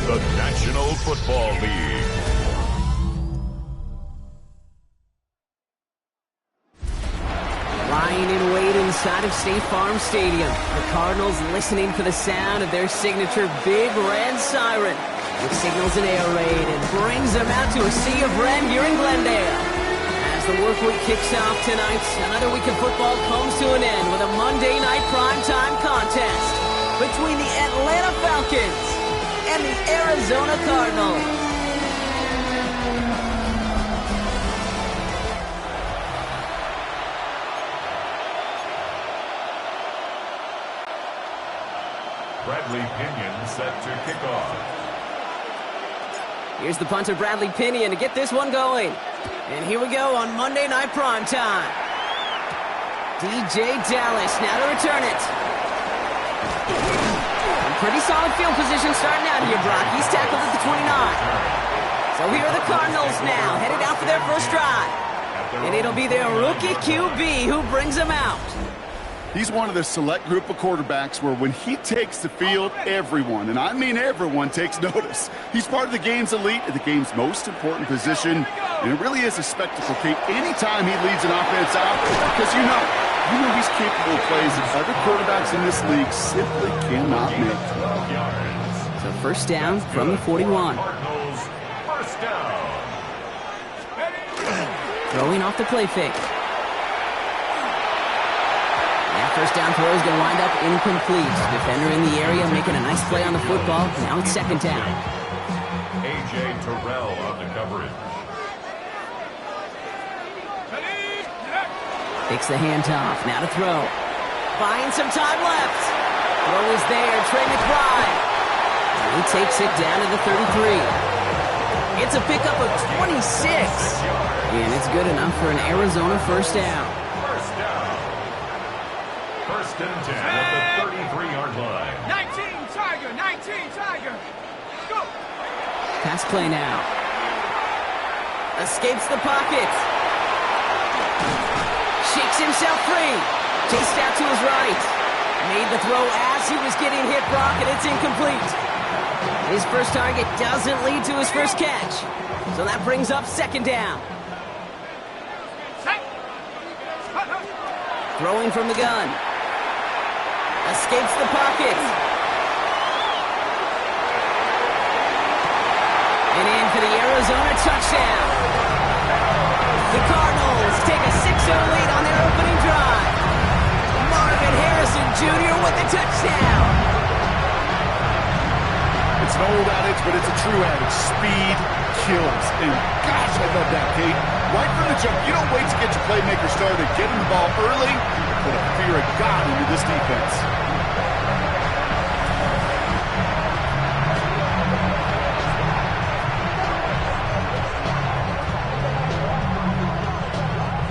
the National Football League. Lying in wait inside of State Farm Stadium, the Cardinals listening for the sound of their signature Big Red Siren, which signals an air raid and brings them out to a sea of red here in Glendale. As the work week kicks off tonight, another week of football comes to an end with a Monday night primetime contest between the Atlanta Falcons and the Arizona Cardinals. Bradley Pinion set to kick off. Here's the punter, Bradley Pinion, to get this one going. And here we go on Monday Night Primetime. DJ Dallas now to return it. And pretty solid field position starting out here, Brock. He's tackled at the 29. So here are the Cardinals now, headed out for their first drive. And it'll be their rookie QB who brings them out. He's one of the select group of quarterbacks where when he takes the field, everyone, and I mean everyone, takes notice. He's part of the game's elite at the game's most important position, and it really is a spectacle, Kate, anytime he leads an offense out, because you know he's capable of plays that other quarterbacks in this league simply cannot make. So first down from the 41. First down. Throwing off the play fake. First down throw is going to wind up incomplete. Defender in the area making a nice play on the football. Now it's second down. A.J. Terrell on the coverage. Takes the handoff. Now to throw. Buying some time left. Throw is there. Trey McBride. And he takes it down to the 33. It's a pickup of 26. And it's good enough for an Arizona first down. First and 10 at the 33-yard line. 19 Tiger, 19 Tiger. Go. Pass play now. Escapes the pocket. Shakes himself free. Chased out to his right. Made the throw as he was getting hit, Brock, and it's incomplete. His first target doesn't lead to his first catch. So that brings up second down. Throwing from the gun. Escapes the pocket. And in for the Arizona touchdown. The Cardinals take a 6-0 lead on their opening drive. Marvin Harrison Jr. with the touchdown. It's an old adage, but it's a true adage. Speed kills. And gosh, I love that, Kate. Right from the jump, you don't wait to get your playmaker started. Get him the ball early. Put a fear of God into this defense.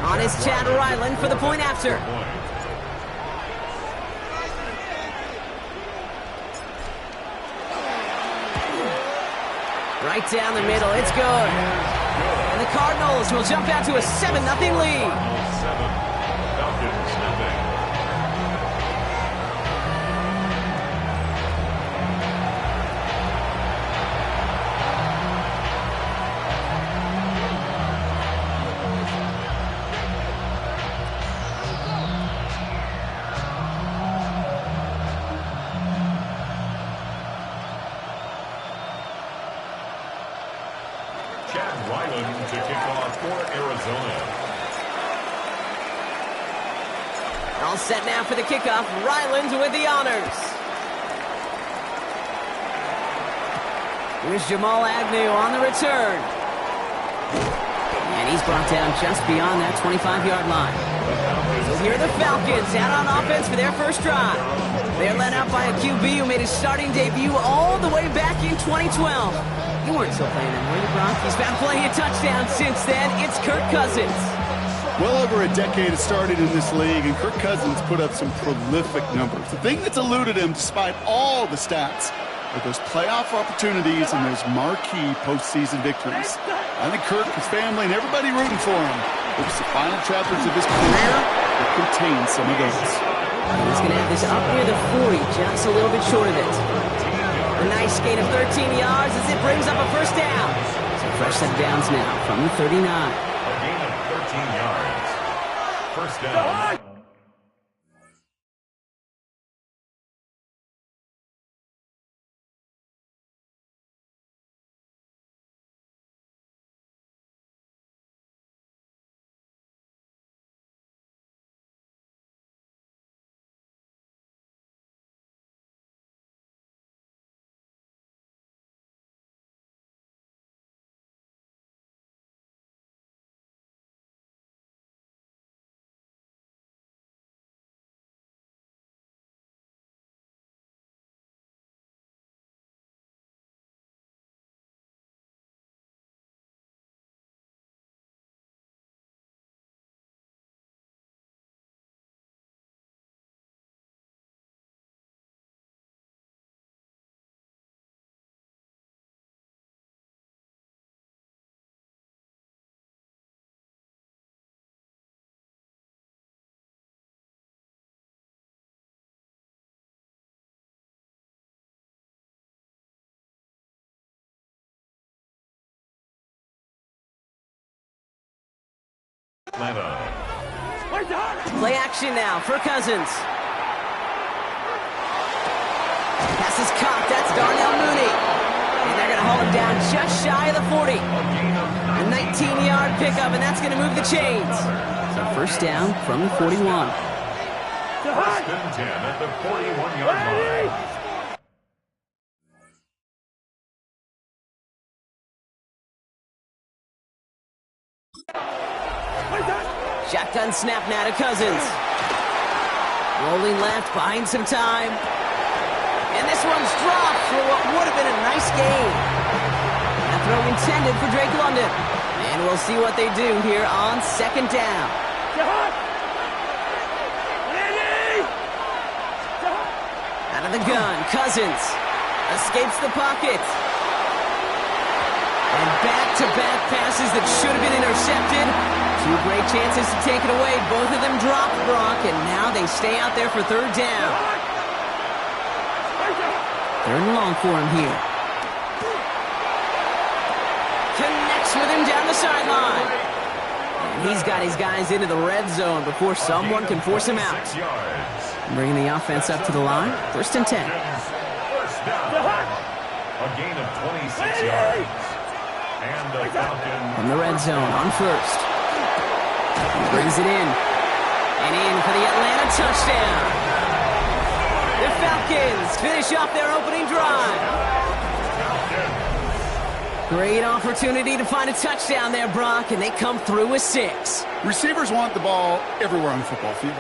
On is Chad Ryland for the point after. Right down the middle, it's good. And the Cardinals will jump out to a 7-0 lead. 7, Falcons nothing. Chad Ryland to kick off for Arizona. All set now for the kickoff. Ryland with the honors. Here's Jamal Agnew on the return. And he's brought down just beyond that 25-yard line. So here are the Falcons out on offense for their first drive. They're led out by a QB who made his starting debut all the way back in 2012. You weren't still playing him, were you, Brock? He's been playing touchdowns since then. It's Kirk Cousins. Well over a decade has started in this league, and Kirk Cousins put up some prolific numbers. The thing that's eluded him, despite all the stats, are those playoff opportunities and those marquee postseason victories. I think Kirk, his family, and everybody rooting for him. It's the final chapters of his career that contain some of those. And he's going to have this up near the 40, just a little bit short of it. A nice gain of 13 yards as it brings up a first down. So fresh set of downs now from the 39. A gain of 13 yards. First down. Play action now for Cousins. Pass is caught. That's Darnell Mooney. And they're going to haul him down just shy of the 40. A 19-yard pickup, and that's going to move the chains. So first down from the 41. First and 10 at the 41-yard line. Shotgun snap now to Cousins. Rolling left, buying some time. And this one's dropped for what would have been a nice gain. A throw intended for Drake London. And we'll see what they do here on second down. Out of the gun, Cousins escapes the pocket. And back-to-back passes that should have been intercepted. Two great chances to take it away. Both of them dropped, Brock, and now they stay out there for third down. Third and long for him here. Connects with him down the sideline. And he's got his guys into the red zone before someone can force him out. Bringing the offense up to the line. First and 10. First down. A gain of 26 yards. And the Falcon from the red zone on first. He brings it in. And in for the Atlanta touchdown. The Falcons finish off their opening drive. Great opportunity to find a touchdown there, Brock, and they come through with 6. Receivers want the ball everywhere on the football field.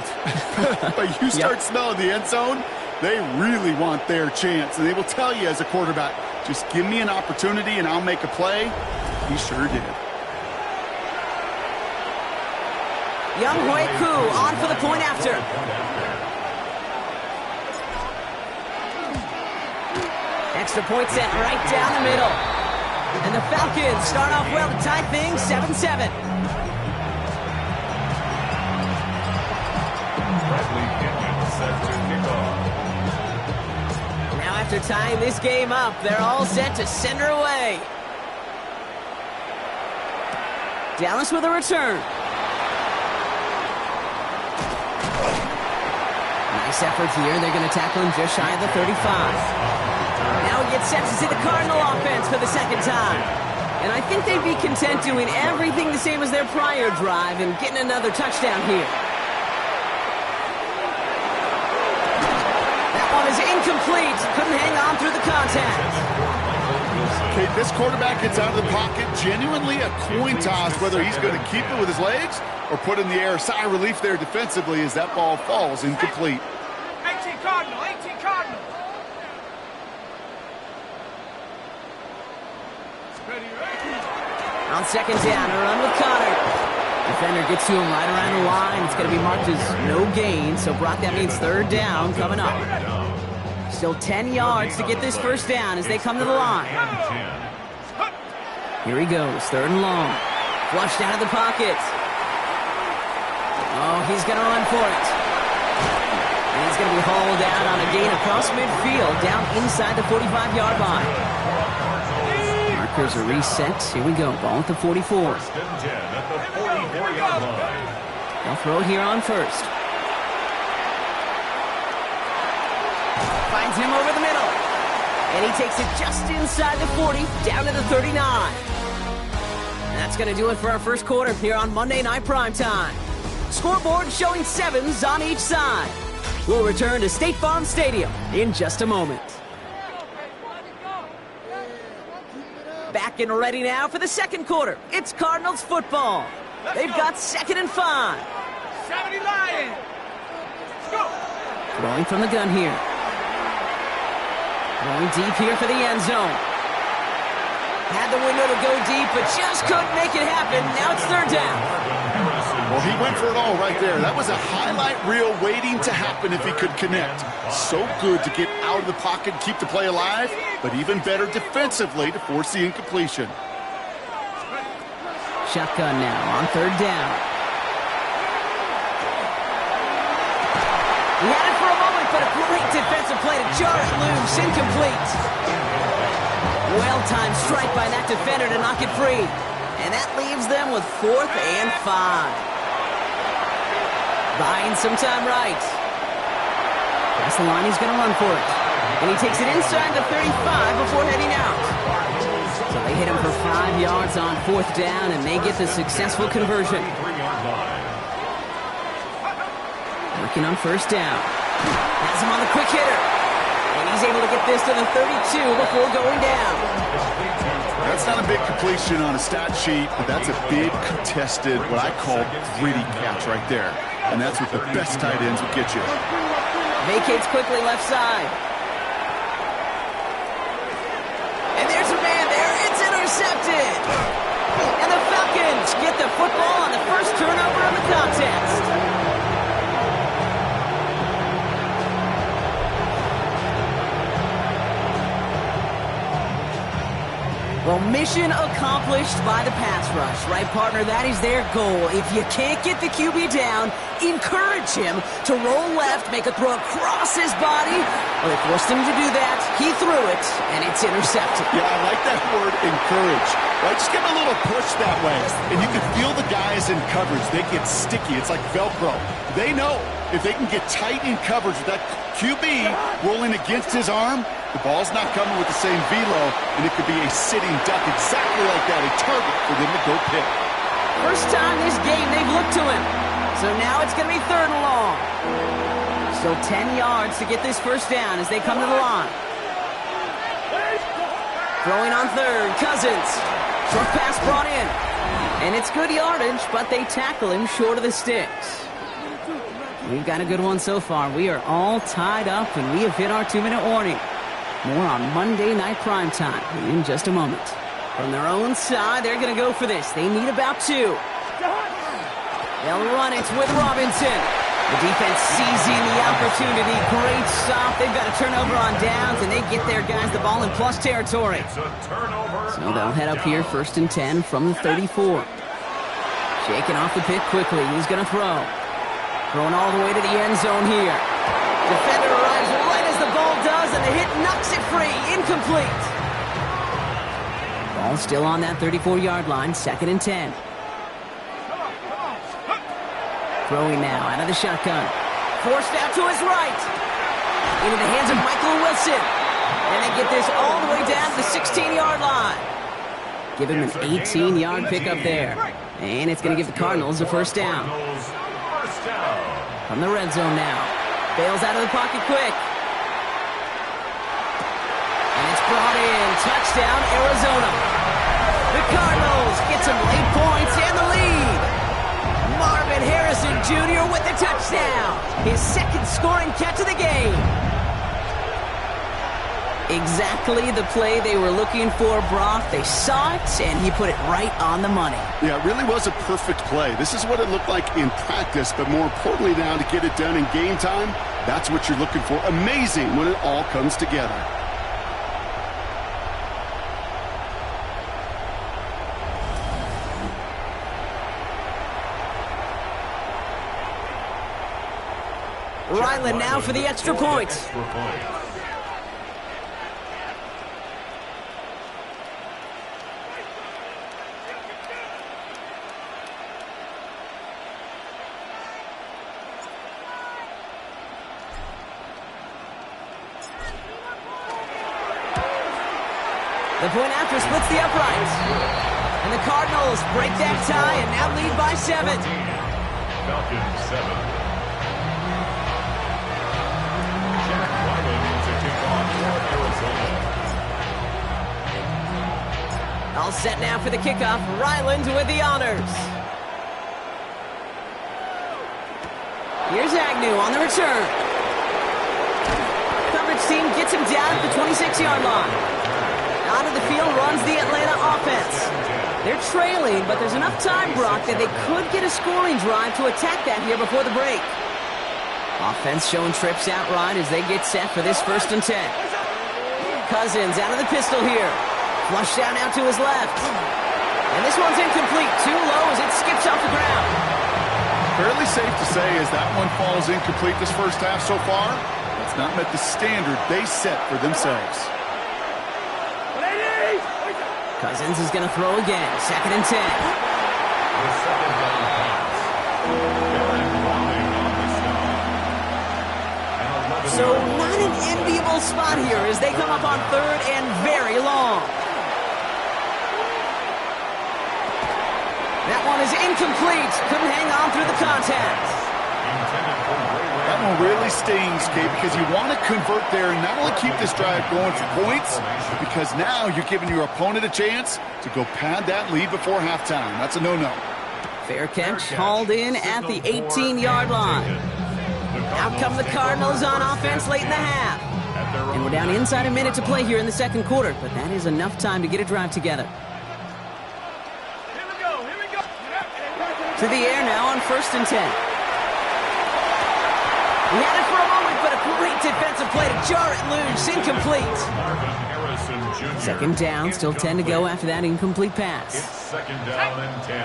But you start smelling the end zone, they really want their chance. And they will tell you as a quarterback, just give me an opportunity and I'll make a play. He sure did. Young Hui Koo on for the point after. Extra point set right down the middle. And the Falcons start off well to tie things 7-7. Now after tying this game up, they're all set to send her away. Dallas with a return. Nice effort here. They're going to tackle him just shy of the 35. Now he gets set to see the Cardinal offense for the second time. And I think they'd be content doing everything the same as their prior drive and getting another touchdown here. That one is incomplete. Couldn't hang on through the contact. Okay, this quarterback gets out of the pocket. Genuinely a coin toss whether he's going to keep it with his legs or put in the air. Sigh of relief there defensively as that ball falls incomplete. 18 Cardinal, 18 Cardinal. On second down, a run with Connor. Defender gets to him right around the line. It's going to be marked as no gain. So, Brock, that means third down coming up. Still 10 yards to get this first down as they come to the line. Here he goes, third and long. Flushed out of the pocket. Oh, he's going to run for it. And he's going to be hauled out on a gain across midfield, down inside the 45-yard line. Markers are reset. Here we go. Ball at the 44. First and 10 at the 44-yard line. They'll throw here on first. Finds him over the middle. And he takes it just inside the 40, down to the 39. And that's going to do it for our first quarter here on Monday Night Primetime. Scoreboard showing 7s on each side. We'll return to State Farm Stadium in just a moment. Back and ready now for the second quarter. It's Cardinals football. They've got 2nd and 5. 70 Lions. Let's go. Throwing from the gun here. Going deep here for the end zone. Had the window to go deep, but just couldn't make it happen. Now it's 3rd down. Well, he went for it all right there. That was a highlight reel waiting to happen if he could connect. So good to get out of the pocket and keep the play alive, but even better defensively to force the incompletion. Shotgun now on 3rd down. He had it for a moment, but a great defensive play to jar it loose. Incomplete. Well-timed strike by that defender to knock it free. And that leaves them with 4th and 5. Buying some time right. That's the line, he's going to run for it. And he takes it inside the 35 before heading out. So they hit him for 5 yards on 4th down, and they get the successful conversion. Working on 1st down. Has him on the quick hitter. And he's able to get this to the 32 before going down. That's not a big completion on a stat sheet, but that's a big contested, what I call gritty catch right there. And that's what the best tight ends will get you. Vacates quickly left side. And there's a man there. It's intercepted. And the Falcons get the football on the first turnover of the contest. Well, mission accomplished by the pass rush, right, partner? That is their goal. If you can't get the QB down, encourage him to roll left, make a throw across his body. Well, they forced him to do that. He threw it, and it's intercepted. Yeah, I like that word, encourage. Right, just give him a little push that way. And you can feel the guys in coverage. They get sticky. It's like Velcro. They know if they can get tight in coverage with that QB rolling against his arm, the ball's not coming with the same velo, and it could be a sitting duck exactly like that, a target for them to go pick. First time this game they've looked to him. So now it's going to be 3rd and long. Still 10 yards to get this first down as they come to the line. Throwing on 3rd, Cousins. Short pass brought in. And it's good yardage, but they tackle him short of the sticks. We've got a good one so far. We are all tied up, and we have hit our 2-minute warning. More on Monday Night Primetime in just a moment. From their own side, they're going to go for this. They need about 2. They'll run it with Robinson. The defense seizing the opportunity. Great stop. They've got a turnover on downs, and they get their guys the ball in plus territory. It's a turnover. So they'll head up here 1st and 10 from the 34. Shaking off the pick quickly. He's going to throw. Throwing all the way to the end zone here. Defender arrives right as the ball does, and the hit knocks it free. Incomplete. Ball still on that 34-yard line. 2nd and 10. Throwing now out of the shotgun. Forced out to his right. Into the hands of Michael Wilson. And they get this all the way down to the 16-yard line. Give him an 18-yard pickup there. And it's going to give the Cardinals a first down. From the red zone now. Bails out of the pocket quick. And it's brought in. Touchdown, Arizona. The Cardinals get some late points and the lead. Marvin Harrison Jr. with the touchdown. His 2nd scoring catch of the game. Exactly the play they were looking for, Brock. They saw it, and he put it right on the money. Yeah, it really was a perfect play. This is what it looked like in practice, but more importantly now to get it done in game time, that's what you're looking for. Amazing when it all comes together. Ryland now for the extra point. The point after splits the uprights. And the Cardinals break that tie and now lead by 7. Falcons 7. Jack Ryland to kick off for Arizona. All set now for the kickoff. Ryland with the honors. Here's Agnew on the return. Coverage team gets him down at the 26-yard line. Out of the field runs the Atlanta offense. They're trailing, but there's enough time, Brock, that they could get a scoring drive to attack that here before the break. Offense showing trips out right as they get set for this 1st and 10. Cousins out of the pistol here. Flushed out now to his left. And this one's incomplete. Too low as it skips off the ground. Fairly safe to say as that one falls incomplete this first half so far, it's not met the standard they set for themselves. Cousins is going to throw again. 2nd and 10. The second down pass. Aaron Browning on the stop. So not an enviable spot here as they come up on 3rd and very long. That one is incomplete. Couldn't hang on through the contact. That one really stings, Kate, because you want to convert there and not only keep this drive going for points, but because now you're giving your opponent a chance to go pad that lead before halftime. That's a no-no. Fair catch hauled in at the 18-yard line. Out come the Cardinals on offense late in the half. And we're down inside a minute to play here in the 2nd quarter, but that is enough time to get a drive together. Here we go. To the air now on 1st and 10. He had it for a moment, but a great defensive play to jar it loose. Incomplete. 2nd down, still 10 to go after that incomplete pass. It's 2nd down and 10.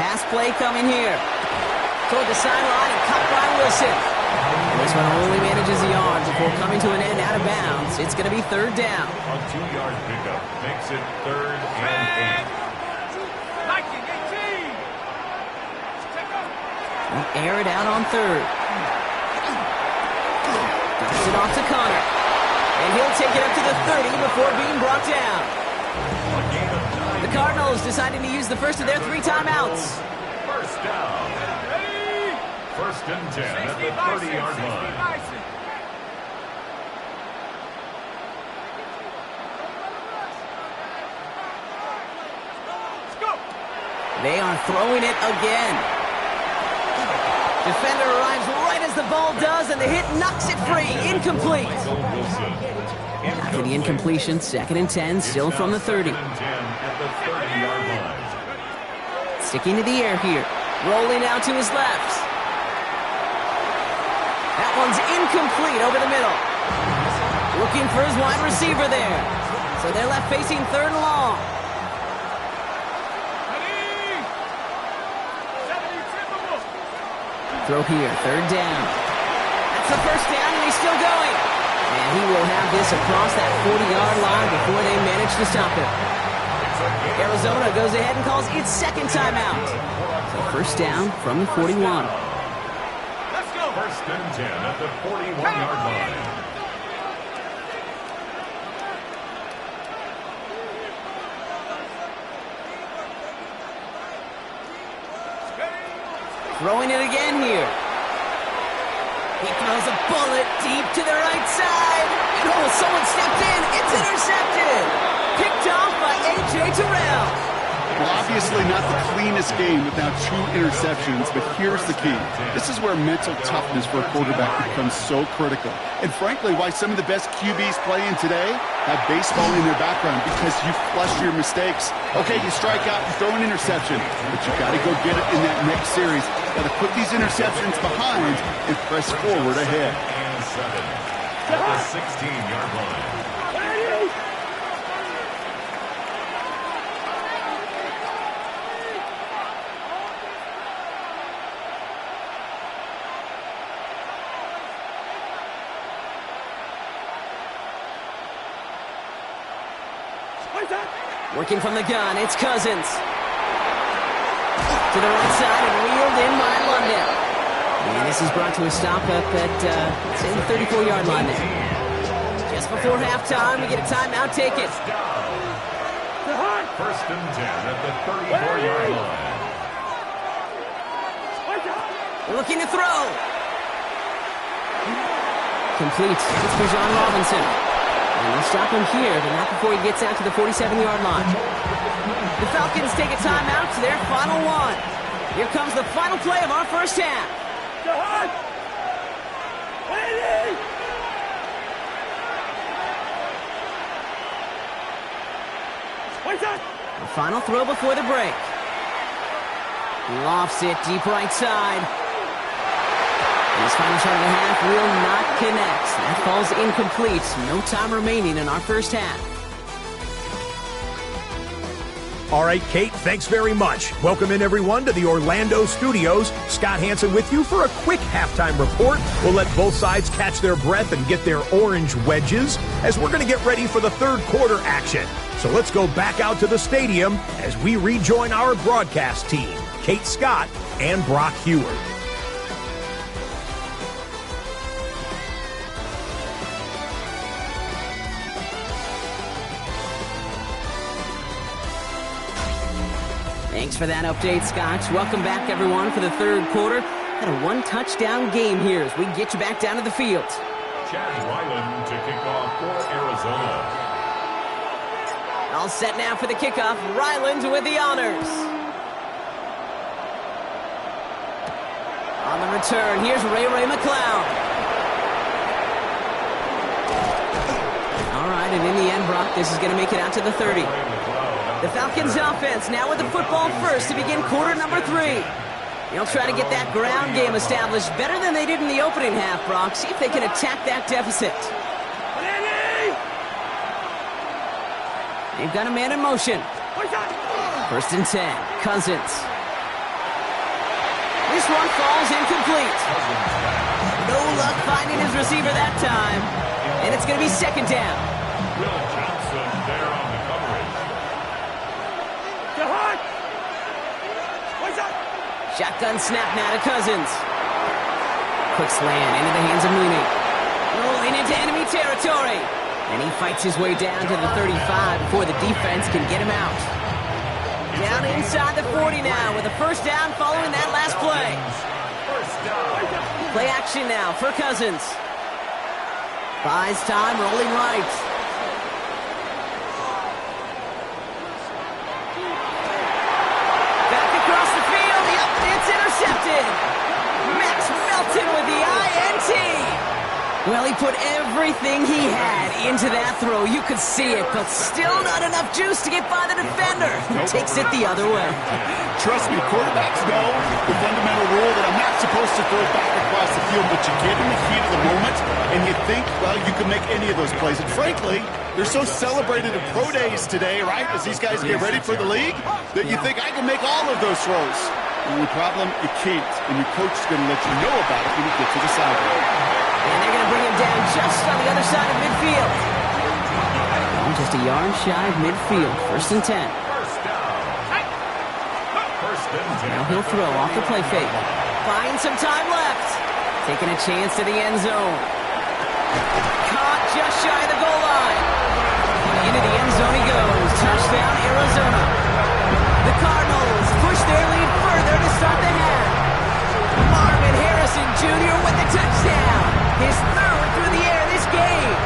Pass play coming here. Toward the sideline and caught by Wilson. And this one only manages a yard before coming to an end out of bounds. It's going to be 3rd down. A 2-yard pickup makes it 3rd and 8. Air it out on 3rd. Gets it off to Connor. And he'll take it up to the 30 before being brought down. The Cardinals deciding to use the first of their 3 timeouts. 1st down. 1st and 10 at the 30-yard line. They are throwing it again. Defender arrives right as the ball does, and the hit knocks it free. Incomplete. After the incompletion, 2nd and 10, still from the 30. Sticking to the air here. Rolling out to his left. That one's incomplete over the middle. Looking for his wide receiver there. So they're left facing 3rd and long. Throw here, 3rd down. That's the 1st down, and he's still going. And he will have this across that 40-yard line before they manage to stop him. Arizona goes ahead and calls its 2nd timeout. So 1st down from the 41. Let's go. 1st and 10 at the 41-yard line. Throwing it again here. He throws a bullet deep to the right side. And someone stepped in. It's intercepted. Picked off by A.J. Terrell. Well, obviously not the cleanest game without 2 interceptions, but here's the key. This is where mental toughness for a quarterback becomes so critical. And frankly, why some of the best QBs playing today have baseball in their background, because you flush your mistakes. Okay, you strike out, you throw an interception, but you got to go get it in that next series. Got to put these interceptions behind and press forward ahead. And 7 at the 16-yard line. Working from the gun, it's Cousins. To the right side and wheeled in by London. And this is brought to a stop up at, say, the 34-yard line there. Just before halftime, we get a timeout. Take it. First and 10 at the 34-yard line. Looking to throw. Complete. It's for John Robinson. And they'll stop him here, but not before he gets out to the 47-yard line. The Falcons take a timeout to their final one. Here comes the final play of our first half. The final throw before the break. Lofts it deep right side. And his final shot of the half will not connect. That falls incomplete. No time remaining in our first half. All right, Kate, thanks very much. Welcome in, everyone, to the Orlando studios. Scott Hansen with you for a quick halftime report. We'll let both sides catch their breath and get their orange wedges as we're going to get ready for the third quarter action. So let's go back out to the stadium as we rejoin our broadcast team, Kate Scott and Brock Heward. Thanks for that update, Scott. Welcome back, everyone, for the third quarter. Got a one-touchdown game here as we get you back down to the field. Chad Ryland to kick off for Arizona. All set now for the kickoff. Ryland with the honors. On the return, here's Ray McLeod. All right, and in the end, Brock, this is going to make it out to the 30. The Falcons offense now with the football first to begin quarter number 3. They'll try to get that ground game established better than they did in the opening half, Brock. See if they can attack that deficit. They've got a man in motion. First and 10, Cousins. This one falls incomplete. No luck finding his receiver that time. And it's going to be second down. Will Johnson there on the coverage. Shotgun snap now to Cousins. Quick slant into the hands of Mooney. Rolling into enemy territory. And he fights his way down to the 35 before the defense can get him out. Down inside the 40 now with a first down following that last play. Play action now for Cousins. Buys time, rolling right. Back across the field. Yep, it's intercepted. Max Melton with the INT. Well, he put everything he had into that throw. You could see it, but still not enough juice to get by the defender. Takes it the other way. Trust me, quarterbacks know the fundamental rule that I'm not supposed to throw back across the field, but you get in the heat of the moment, and you think, well, you can make any of those plays. And frankly, they're so celebrated in pro days today, right, as these guys get ready for the league, that you think I can make all of those throws. The only problem, you can't, and your coach is going to let you know about it when you get to the sideline. And they're going to bring him down just on the other side of midfield. Just a yard shy of midfield. First and 10. Now he'll throw off the play fake. Finds some time left. Taking a chance to the end zone. Caught just shy of the goal line. Into the end zone he goes. Touchdown, Arizona. The Cardinals push their lead further to start the half. Marvin Harrison Jr. with the touchdown. His third through the air this game.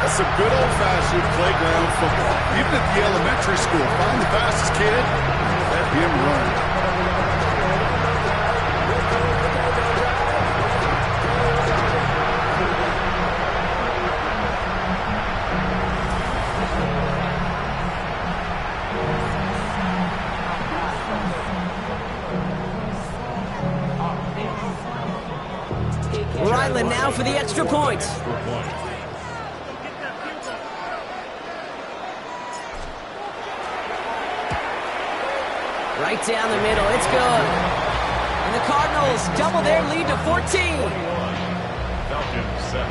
That's some good old-fashioned playground football. Even at the elementary school, find the fastest kid, let him run. Ryland now for the extra point. Right down the middle, it's good. And the Cardinals double their lead to 14. Falcons 7.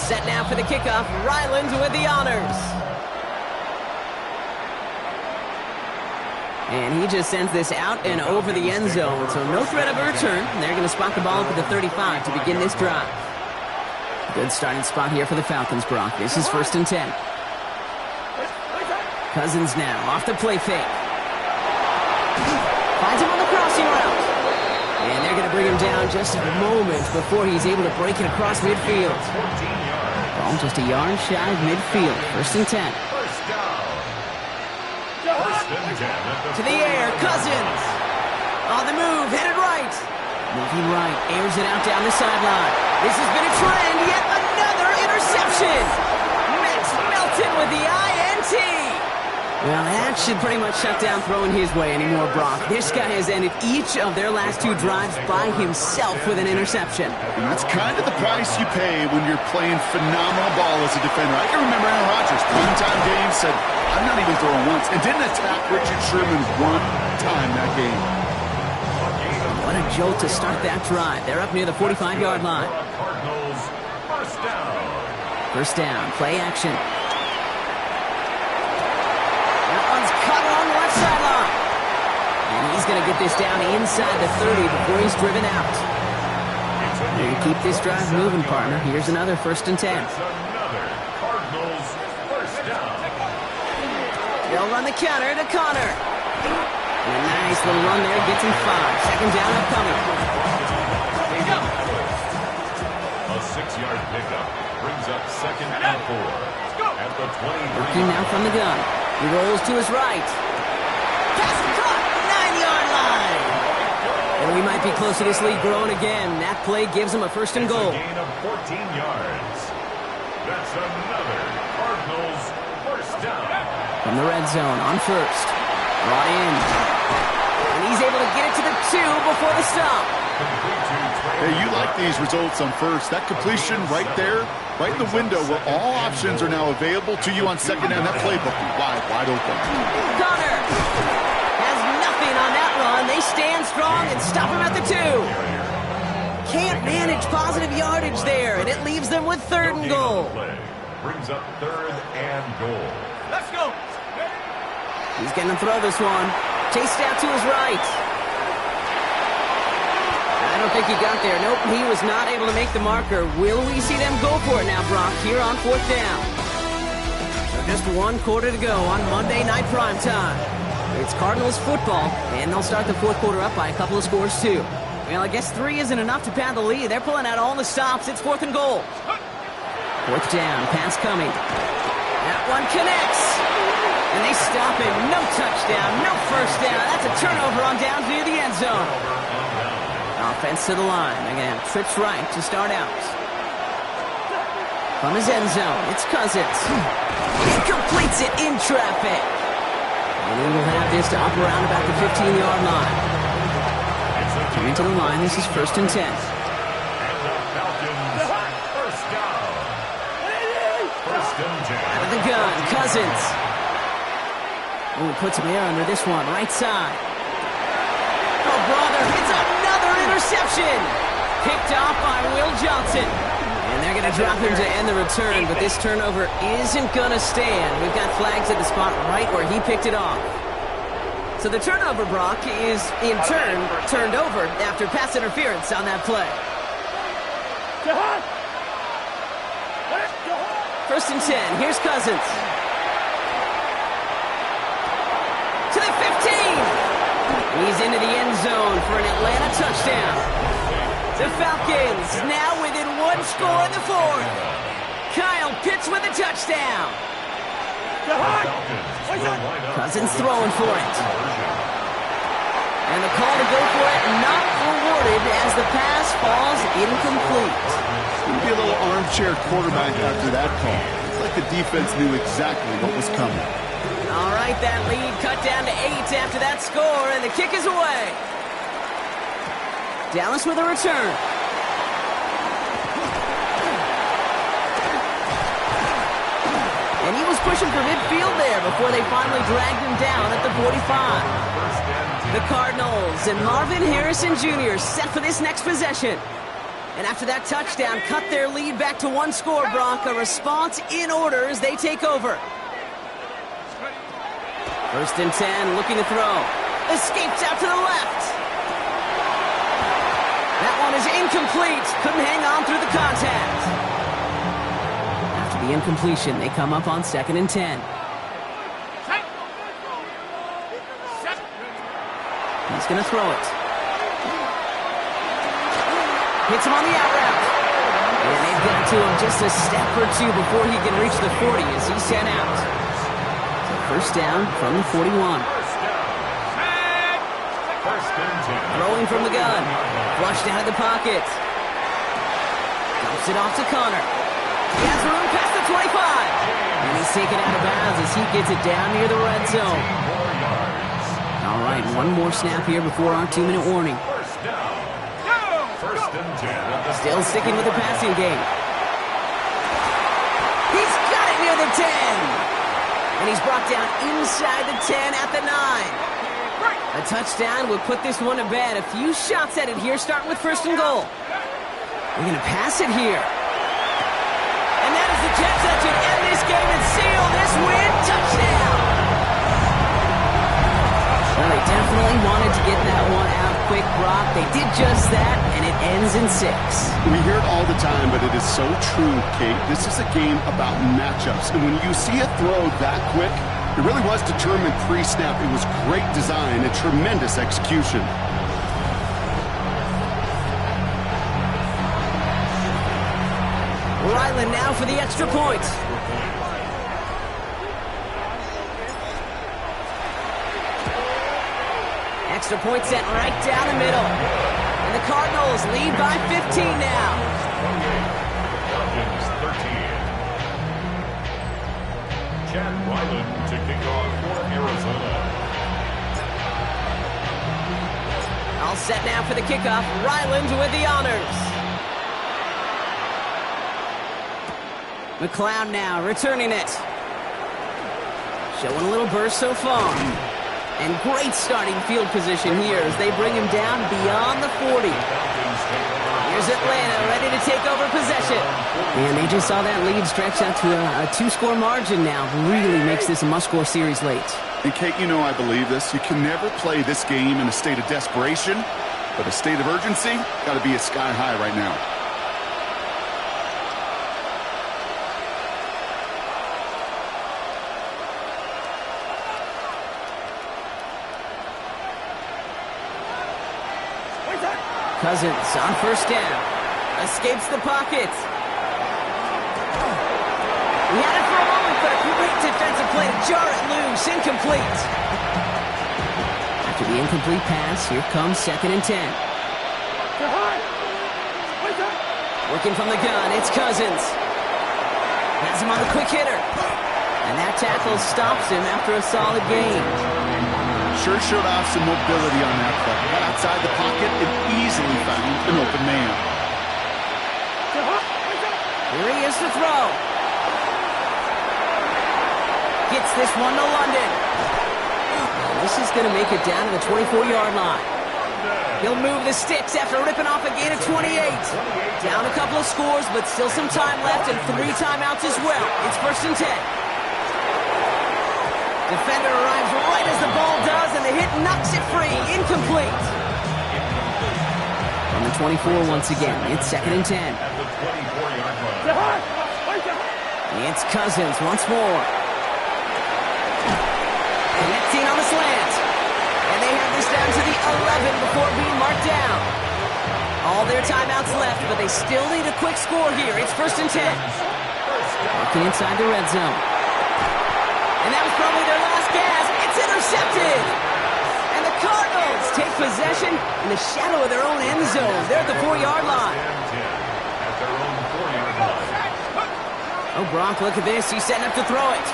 Set now for the kickoff. Ryland with the honors. And he just sends this out and over the end zone, so no threat of a return. They're going to spot the ball up at the 35 to begin this drive. Good starting spot here for the Falcons, Brock. This is 1st and 10. Cousins now off the play fake. Finds him on the crossing route. And they're going to bring him down just a moment before he's able to break it across midfield. Ball just a yard shy of midfield. 1st and 10. To the air, Cousins. On the move, headed right. Moving right, airs it out down the sideline. This has been a trend, yet another interception. Max Melton with the INT. Well, that should pretty much shut down throwing his way anymore, Brock. This guy has ended each of their last 2 drives by himself with an interception. And that's kind of the price you pay when you're playing phenomenal ball as a defender. I can remember Aaron Rodgers, prime-time game, said, I'm not even throwing once, and didn't attack Richard Sherman one time that game. What a jolt to start that drive. They're up near the 45-yard line. Cardinals, first down. First down, play action. That one's cut on the left sideline. And he's going to get this down inside the 30 before he's driven out. They're going to keep this drive moving, partner. Here's another 1st and 10. Another Cardinals, first down. They'll run the counter to Connor. And a nice little run there, gets him 5. Second down upcoming. A 6-yard pickup brings up 2nd and 4 at the 23. Working now from the gun. He rolls to his right. Pass caught, 9-yard line. And we might be close to this lead growing again. That play gives him a 1st and goal. It's a gain of 14 yards. That's another Cardinals, first down. From the red zone on 1st. Brought in. And he's able to get it to the 2 before the stop. Hey, you like these results on 1st. That completion right there, right in the window where all options are now available to you on 2nd down. That playbook wide open. Connor has nothing on that run. They stand strong and stop him at the 2. Can't manage positive yardage there, and it leaves them with 3rd and goal. Brings up 3rd and goal. Let's go. He's going to throw this one. Chased out to his right. I don't think he got there. Nope, he was not able to make the marker. Will we see them go for it now, Brock, here on 4th down? So just 1 quarter to go on Monday Night Primetime. It's Cardinals football, and they'll start the 4th quarter up by a couple of scores, too. Well, I guess 3 isn't enough to pad the lead. They're pulling out all the stops. It's 4th and goal. 4th down, pass coming. That one connects. And they stop him. No touchdown, no 1st down. That's a turnover on down near the end zone. Offense to the line. They're going to have trips right to start out. From his end zone, it's Cousins. He completes it in traffic. And he will have this to up around about the 15-yard line. Coming to the line, this is 1st and 10. And the Falcons, first down. 1st and 10. Out of the gun, Cousins. Ooh, puts him there under this one, right side. Oh, brother, it's another interception. Picked off by Will Johnson. And they're going to drop him to end the return, but this turnover isn't going to stand. We've got flags at the spot right where he picked it off. So the turnover, Brock, is in turn turned over after pass interference on that play. 1st and 10, here's Cousins. To the 15. He's into the end zone for an Atlanta touchdown. The Falcons now within 1 score in the 4th. Kyle Pitts with a touchdown. Cousins throwing for it. And the call to go for it not rewarded as the pass falls incomplete. You'd be a little armchair quarterback after that call. It's like the defense knew exactly what was coming. All right, that lead cut down to 8 after that score, and the kick is away. Dallas with a return. And he was pushing for midfield there before they finally dragged him down at the 45. The Cardinals and Marvin Harrison Jr. set for this next possession. And after that touchdown, cut their lead back to one score, Brock. A response in order as they take over. 1st and 10, looking to throw. Escapes out to the left. That one is incomplete. Couldn't hang on through the contact. After the incompletion, they come up on 2nd and 10. He's going to throw it. Hits him on the out route. And they've got to him just a step or two before he can reach the 40 as he's sent out. So 1st down from the 41. Throwing from the gun. Flushed out of the pocket. Dumps it off to Connor. He has room past the 25. And he's taken out of bounds as he gets it down near the red zone. All right, one more snap here before our 2-minute warning. Still sticking with the passing game. He's got it near the 10. And he's brought down inside the 10 at the 9. A touchdown would put this one to bed. A few shots at it here, starting with 1st and goal. We're going to pass it here. And that is the catch that should end this game and seal this win. Touchdown! Well, they definitely wanted to get that one out quick, Brock. They did just that, and it ends in 6. We hear it all the time, but it is so true, Kate. This is a game about matchups. And when you see a throw that quick, it really was determined pre-snap. It was great design and tremendous execution. Ryland now for the extra point. Extra point sent right down the middle. And the Cardinals lead by 15 now. Falcons 13. Chad Ryland to kick off for Arizona. All set now for the kickoff. Ryland with the honors. McLeod now returning it. Showing a little burst so far. And great starting field position here as they bring him down beyond the 40. Here's Atlanta ready to take over possession. And they just saw that lead stretch out to a 2-score margin now. Really makes this a must-score series late. And Kate, you know I believe this. You can never play this game in a state of desperation, but a state of urgency got to be at sky high right now. Cousins on 1st down. Escapes the pocket. He had it for a moment, but a great defensive play to jar it loose. Incomplete. After the incomplete pass, here comes 2nd and 10. Working from the gun, it's Cousins. Has him on the quick hitter. And that tackle stops him after a solid gain. Sure showed off some mobility on that play. Got outside the pocket and easily found an open man. Here he is to throw. Gets this one to London. And this is going to make it down to the 24-yard line. He'll move the sticks after ripping off a gain of 28. Down a couple of scores, but still some time left and 3 timeouts as well. It's 1st and 10. Defender arrives right as the ball does, and the hit knocks it free. Incomplete. On the 24 once again, it's 2nd and 10. It's Cousins once more. Connecting on the slant. And they have this down to the 11 before being marked down. All their timeouts left, but they still need a quick score here. It's 1st and 10. Working inside the red zone. And that was probably their last gasp. It's intercepted. And the Cardinals take possession in the shadow of their own end zone. They're at the 4-yard line. Oh, Brock, look at this. He's setting up to throw it.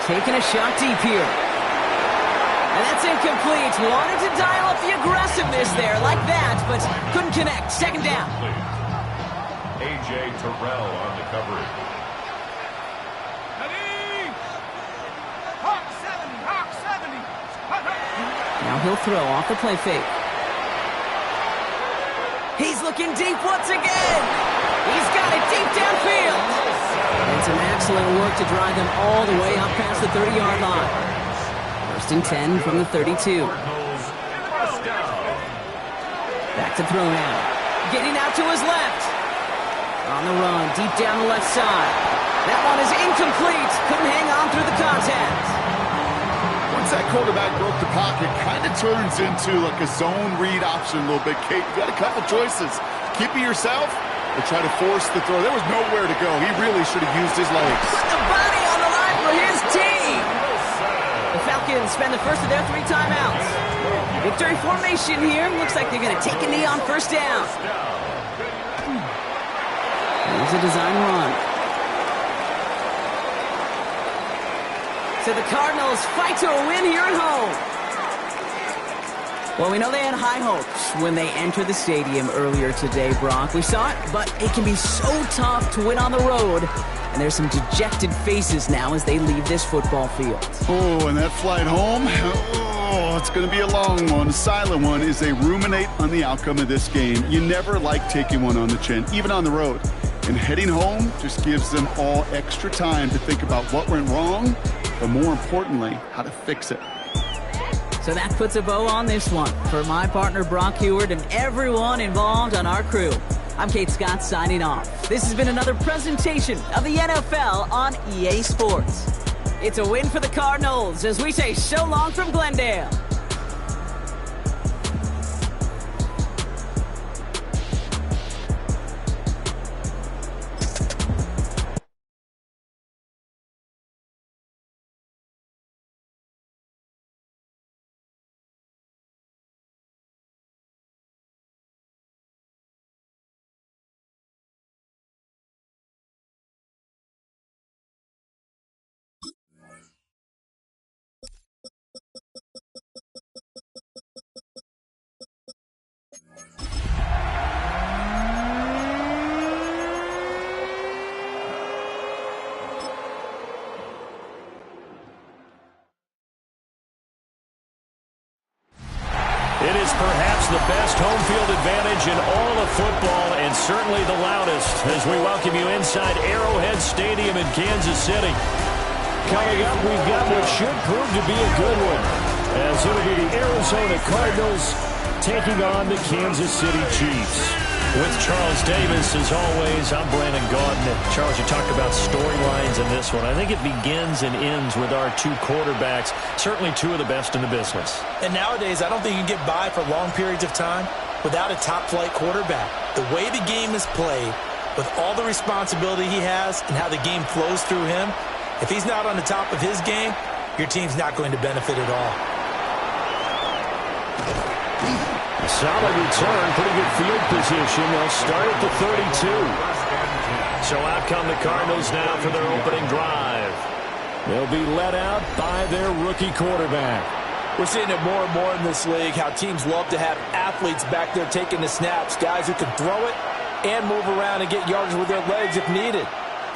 Taking a shot deep here. And that's incomplete. Wanted to dial up the aggressiveness there like that, but couldn't connect. 2nd down. A.J. Terrell on the coverage. Now he'll throw off the play fake. He's looking deep once again. He's got it deep downfield. And some excellent work to drive them all the way up past the 30-yard line. First and 10 from the 32. Back to throw now. Getting out to his left. On the run, deep down the left side. That one is incomplete. Couldn't hang on through the contact. Once that quarterback broke the pocket, kind of turns into like a zone read option a little bit. Kate, you got a couple choices. Keep it yourself or try to force the throw. There was nowhere to go. He really should have used his legs. Put the body on the line for his team. The Falcons spend the first of their 3 timeouts. Victory formation here. Looks like they're going to take a knee on first down. Here's a design run. So the Cardinals fight to a win here at home. Well, we know they had high hopes when they entered the stadium earlier today, Brock. We saw it, but it can be so tough to win on the road. And there's some dejected faces now as they leave this football field. Oh, and that flight home, oh, it's going to be a long one. A silent one as they ruminate on the outcome of this game. You never like taking one on the chin, even on the road. And heading home just gives them all extra time to think about what went wrong, but more importantly, how to fix it. So that puts a bow on this one. For my partner, Brock Heward, and everyone involved on our crew, I'm Kate Scott signing off. This has been another presentation of the NFL on EA Sports. It's a win for the Cardinals as we say so long from Glendale. It is perhaps the best home field advantage in all of football and certainly the loudest as we welcome you inside Arrowhead Stadium in Kansas City. Coming up, we've got what should prove to be a good one as it'll be the Arizona Cardinals taking on the Kansas City Chiefs. With Charles Davis, as always, I'm Brandon Gaudin. Charles, you talked about storylines in this one. I think it begins and ends with our 2 quarterbacks, certainly 2 of the best in the business. And nowadays, I don't think you can get by for long periods of time without a top-flight quarterback. The way the game is played, with all the responsibility he has and how the game flows through him, if he's not on the top of his game, your team's not going to benefit at all. Solid return, pretty good field position. They'll start at the 32. So out come the Cardinals now for their opening drive. They'll be led out by their rookie quarterback. We're seeing it more and more in this league, how teams love to have athletes back there taking the snaps, guys who can throw it and move around and get yards with their legs if needed.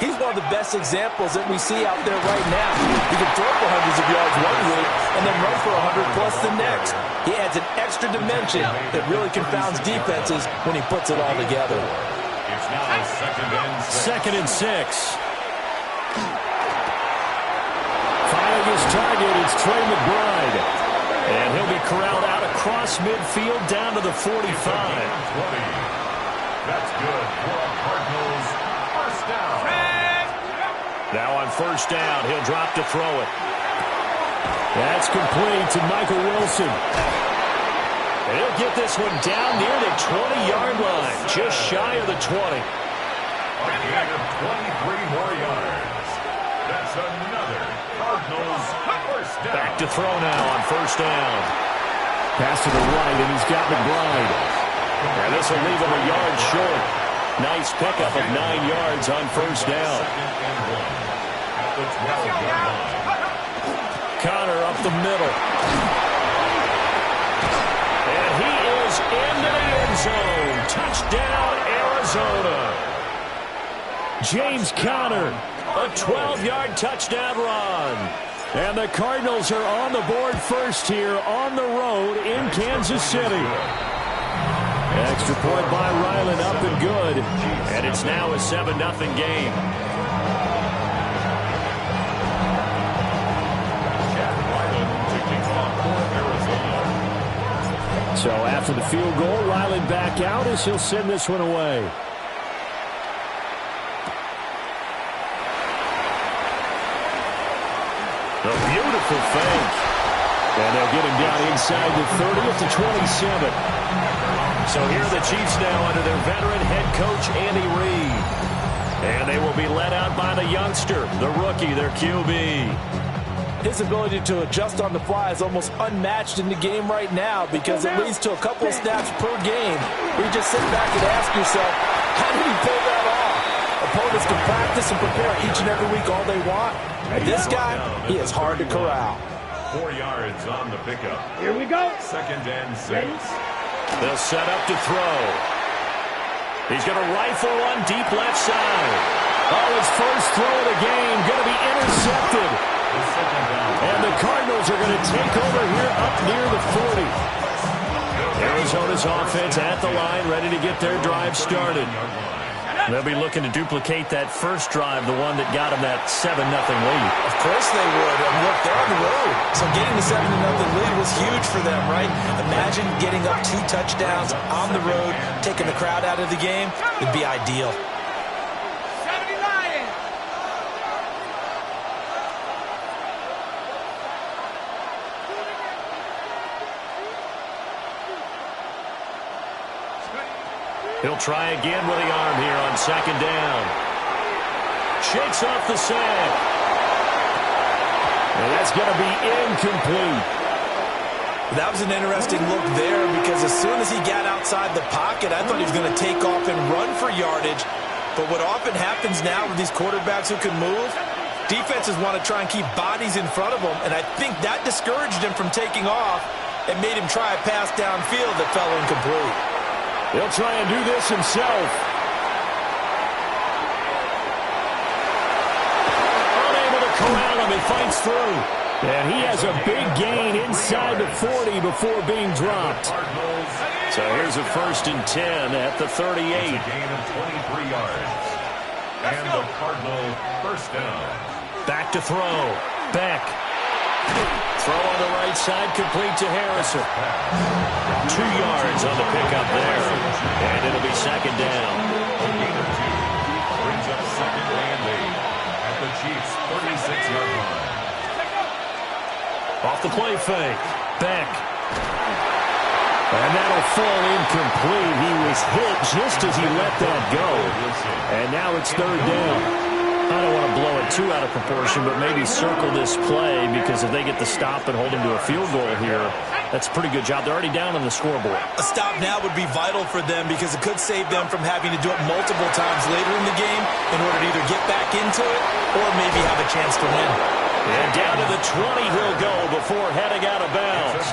He's one of the best examples that we see out there right now. He can throw for hundreds of yards one week and then run for 100-plus the next. He adds an extra dimension that really confounds defenses when he puts it all together. It's now second and 6. Firing his target, it's Trey McBride. And he'll be corralled out across midfield down to the 45. That's good for a Cardinals first down. Now on first down, he'll drop to throw it. That's complete to Michael Wilson. And he'll get this one down near the 20-yard line, just shy of the 20. A gain of 23 more yards. That's another Cardinals first down. Back to throw now on first down. Pass to the right, and he's got McBride. And this will leave him a yard short. Nice pickup of 9 yards on first down. Connor up the middle. And he is into the end zone. Touchdown, Arizona. James Conner, a 12-yard touchdown run. And the Cardinals are on the board first here on the road in Kansas City. Extra point by Ryland, up and good. And it's now a 7-0 game. So after the field goal, Ryland back out as he'll send this one away. A beautiful fake. And they'll get him down inside the 30 at the 27. So here are the Chiefs now under their veteran head coach, Andy Reid. And they will be led out by the youngster, the rookie, their QB. His ability to adjust on the fly is almost unmatched in the game right now because it leads to a couple of snaps per game where you just sit back and ask yourself, how did he pull that off? Opponents can practice and prepare each and every week all they want. And this guy, he is hard to corral. 4 yards on the pickup. Here we go. 2nd and 6. They'll set up to throw. He's going to rifle one deep left side. Oh, his first throw of the game going to be intercepted. And the Cardinals are going to take over here up near the 40. Arizona's offense at the line, ready to get their drive started. They'll be looking to duplicate that first drive, the one that got them that 7-0 lead. Of course they would. I mean, look, they're on the road. So getting the 7-0 lead was huge for them, right? Imagine getting up 2 touchdowns on the road, taking the crowd out of the game. It'd be ideal. He'll try again with the arm here on 2nd down. Shakes off the sack. And that's going to be incomplete. That was an interesting look there because as soon as he got outside the pocket, I thought he was going to take off and run for yardage. But what often happens now with these quarterbacks who can move, defenses want to try and keep bodies in front of them, and I think that discouraged him from taking off and made him try a pass downfield that fell incomplete. He'll try and do this himself. Unable to corral him, he fights through. And he has a big gain inside the 40 before being dropped. So here's a 1st and 10 at the 38. It's a gain of 23 yards. And the Cardinal 1st down. Back to throw. Beck. Throw on the right side, complete to Harrison. 2 yards on the pickup there. And it'll be 2nd down. A gain of 2 brings up 2nd and 8 at the Chiefs' 36-yard line. Off the play fake. Beck. And that'll fall incomplete. He was hit just as he let that go. And now it's 3rd down. I don't want to blow it too out of proportion, but maybe circle this play because if they get the stop and hold him to a field goal here, that's a pretty good job. They're already down on the scoreboard. A stop now would be vital for them because it could save them from having to do it multiple times later in the game in order to either get back into it or maybe have a chance to win. And down to the 20 he'll go before heading out of bounds.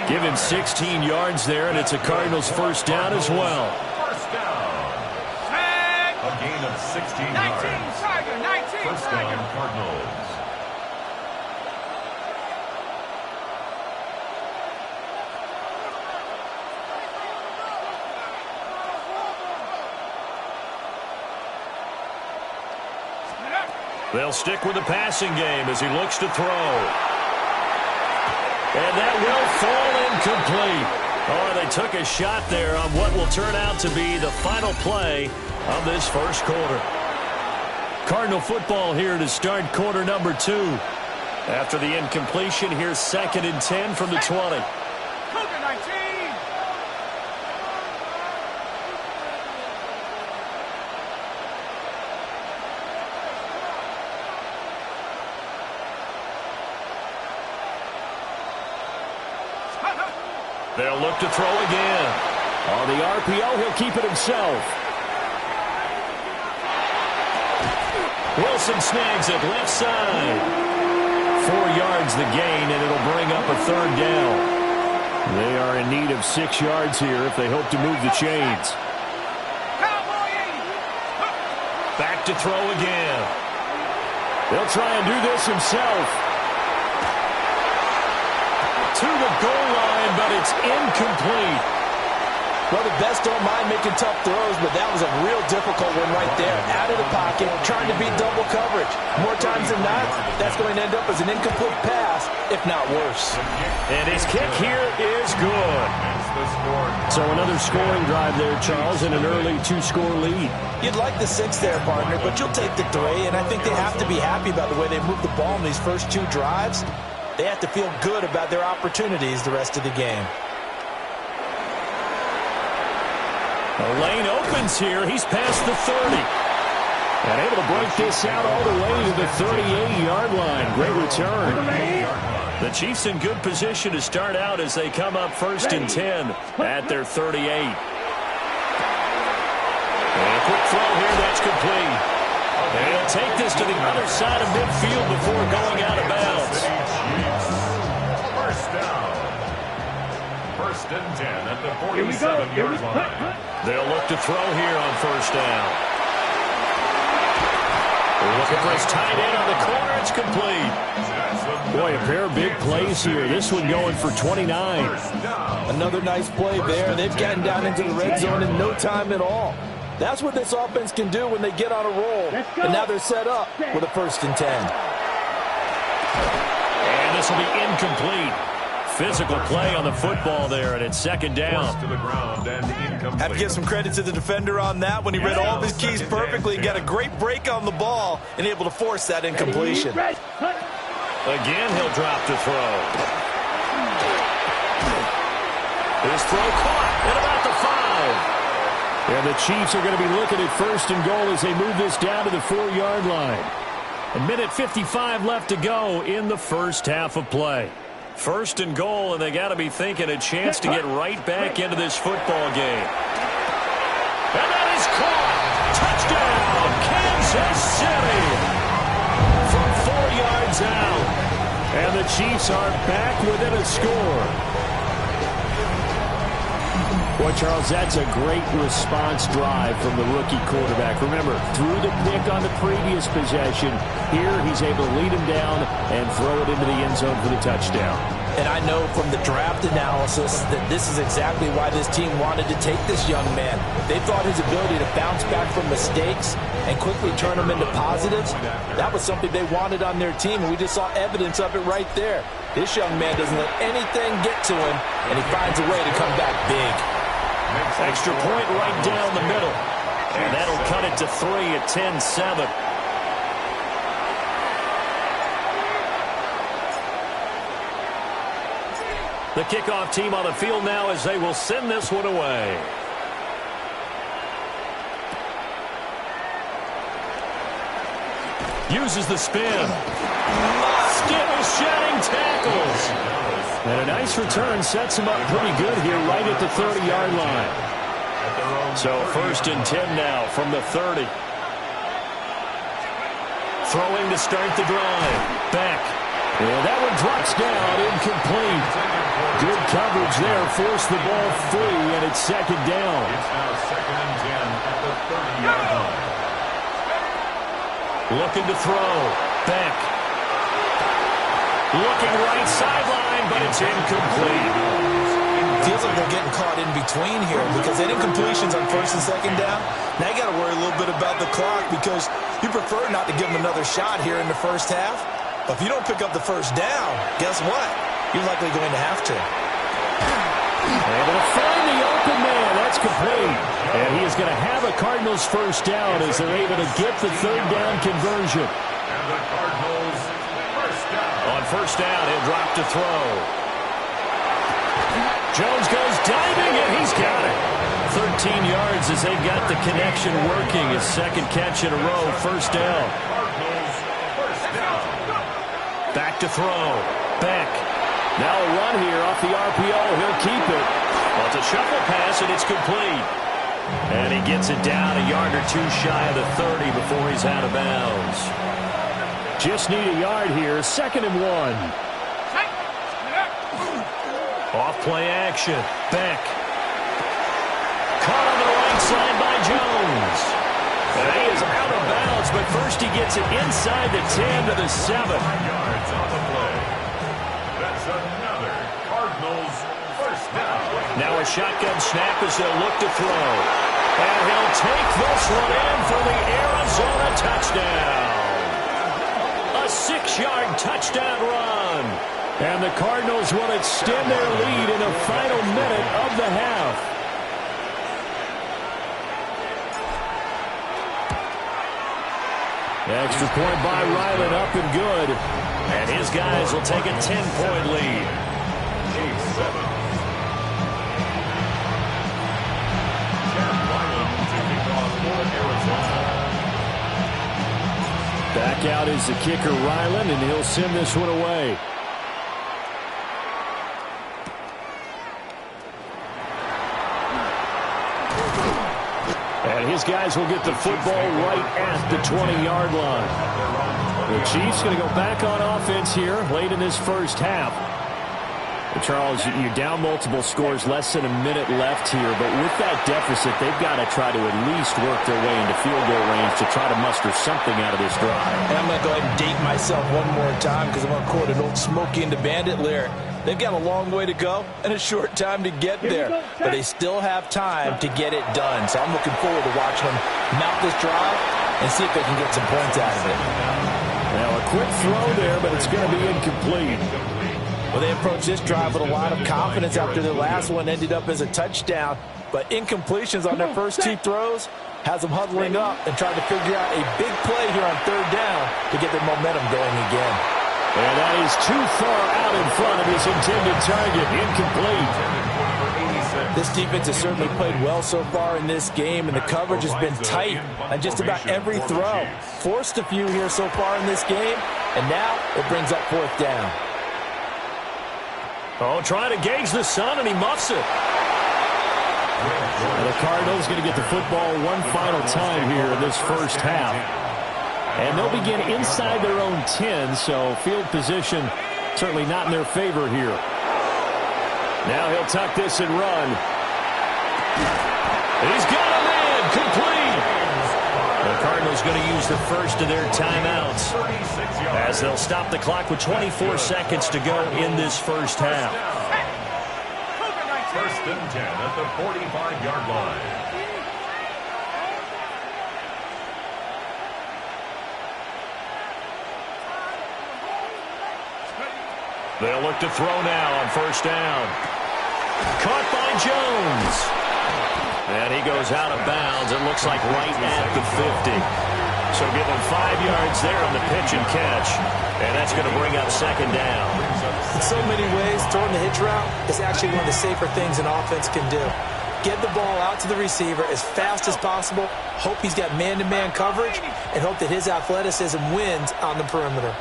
Give him 16 yards there, and it's a Cardinals 1st down as well. 1st down. A gain of 16 yards. 1st down, Cardinals. They'll stick with the passing game as he looks to throw. And that will fall incomplete. Oh, they took a shot there on what will turn out to be the final play of this 1st quarter. Cardinal football here to start quarter number 2. After the incompletion, here's 2nd and 10 from the 20. They'll look to throw again. On the RPO, he'll keep it himself. Wilson snags it left side. 4 yards the gain, and it'll bring up a 3rd down. They are in need of 6 yards here if they hope to move the chains. Back to throw again. He'll try and do this himself. To the goal line, but it's incomplete. Well, the best don't mind making tough throws, but that was a real difficult one right there. Out of the pocket, trying to beat double coverage. More times than not, that's going to end up as an incomplete pass, if not worse. And his kick here is good. So another scoring drive there, Charles, and an early 2-score lead. You'd like the 6 there, partner, but you'll take the 3, and I think they have to be happy about the way they moved the ball in these first 2 drives. They have to feel good about their opportunities the rest of the game. The lane opens here. He's past the 30. And able to break this out all the way to the 38-yard line. Great return. The Chiefs in good position to start out as they come up 1st and 10 at their 38. And a quick throw here. That's complete. And he'll take this to the other side of midfield before going out of bounds. First down. 1st and 10 at the 47-yard line. They'll look to throw here on 1st down. Looking for his tight end on the corner. It's complete. Boy, a pair of big plays here. This one going for 29. Another nice play there. They've gotten down into the red zone in no time at all. That's what this offense can do when they get on a roll. And now they're set up with a 1st and 10. And this will be incomplete. Physical play on the football there, and it's 2nd down. To the ground and incomplete. Have to give some credit to the defender on that when he read all of his keys perfectly and got a great break on the ball and able to force that incompletion. Again, he'll drop to throw. His throw caught at about the 5. And the Chiefs are going to be looking at 1st and goal as they move this down to the 4-yard line. 1:55 left to go in the first half of play. 1st and goal, and they got to be thinking a chance to get right back into this football game. And that is caught. Touchdown, Kansas City. From 4 yards out. And the Chiefs are back within a score. Boy, Charles, that's a great response drive from the rookie quarterback. Remember, threw the pick on the previous possession. Here, he's able to lead him down and throw it into the end zone for the touchdown. And I know from the draft analysis that this is exactly why this team wanted to take this young man. They thought his ability to bounce back from mistakes and quickly turn them into positives, that was something they wanted on their team, and we just saw evidence of it right there. This young man doesn't let anything get to him, and he finds a way to come back big. Extra point right down the middle. And that'll cut it to 3 at 10-7. The kickoff team on the field now as they will send this one away. Uses the spin. Still shedding tackles. And a nice return sets him up pretty good here right at the 30-yard line. So 1st and 10 now from the 30. Throwing to start the drive. Beck. And that one drops down, incomplete. Good coverage there, forced the ball free, and it's 2nd down. It's now 2nd and 10 at the 30-yard line. Looking to throw. Beck. Looking right sideline, but it's incomplete. Feels like they're getting caught in between here because that incompletion's on 1st and 2nd down. Now you got to worry a little bit about the clock because you prefer not to give them another shot here in the first half. But if you don't pick up the 1st down, guess what? You're likely going to have to. Able to find the open man. That's complete. And he is going to have a Cardinals 1st down as they're able to get the 3rd down conversion. And the Cardinals 1st down. On 1st down, he'll drop to throw. Jones goes diving, and he's got it. 13 yards as they've got the connection working. His 2nd catch in a row, 1st down. Cardinals 1st down. Back to throw. Beck. Now a run here off the RPO. He'll keep it. Well, it's a shuffle pass, and it's complete. And he gets it down a yard or two shy of the 30 before he's out of bounds. Just need a yard here. 2nd and 1. Off play action. Beck. Caught on the right side by Jones. And he is out of bounds, but first he gets it inside the 10 to the 7. 5 yards on the play. That's another Cardinals 1st down. Now a shotgun snap as they'll look to throw. And he'll take this one in for the Arizona touchdown. A 6-yard touchdown run. And the Cardinals will extend their lead in the final minute of the half. Extra point by Ryland, up and good. And his guys will take a 10-point lead. Back out is the kicker, Ryland, and he'll send this one away. And his guys will get the football right at the 20-yard line. The Chiefs going to go back on offense here late in this first half. Well, Charles, you're down multiple scores, less than a minute left here, but with that deficit, they've got to try to at least work their way into field goal range to try to muster something out of this drive. And I'm going to go ahead and date myself one more time because I'm going to quote an old Smokey and the Bandit lyric. They've got a long way to go and a short time to get there, but they still have time to get it done. So I'm looking forward to watching them mount this drive and see if they can get some points out of it. Now a quick throw there, but it's going to be incomplete. Well, they approached this drive with a lot of confidence after their last one ended up as a touchdown, but incompletions on their first 2 throws has them huddling up and trying to figure out a big play here on 3rd down to get their momentum going again. And that is too far out in front of his intended target. Incomplete. This defense has certainly played well so far in this game, and the coverage has been tight on just about every throw. Forced a few here so far in this game, and now it brings up 4th down. Oh, trying to gauge the sun, and he muffs it. And the Cardinals going to get the football one final time here in this first half. And they'll begin inside their own 10, so field position certainly not in their favor here. Now he'll tuck this and run. He's got him in, complete. The Cardinals going to use the first of their timeouts as they'll stop the clock with 24 seconds to go in this first half. 1st and 10 at the 45-yard line. They'll look to throw now on 1st down. Caught by Jones. And he goes out of bounds. It looks like right at the 50. So give him 5 yards there on the pitch and catch. And that's going to bring up 2nd down. In so many ways, throwing the hitch route is actually one of the safer things an offense can do. Get the ball out to the receiver as fast as possible, hope he's got man-to-man coverage, and hope that his athleticism wins on the perimeter.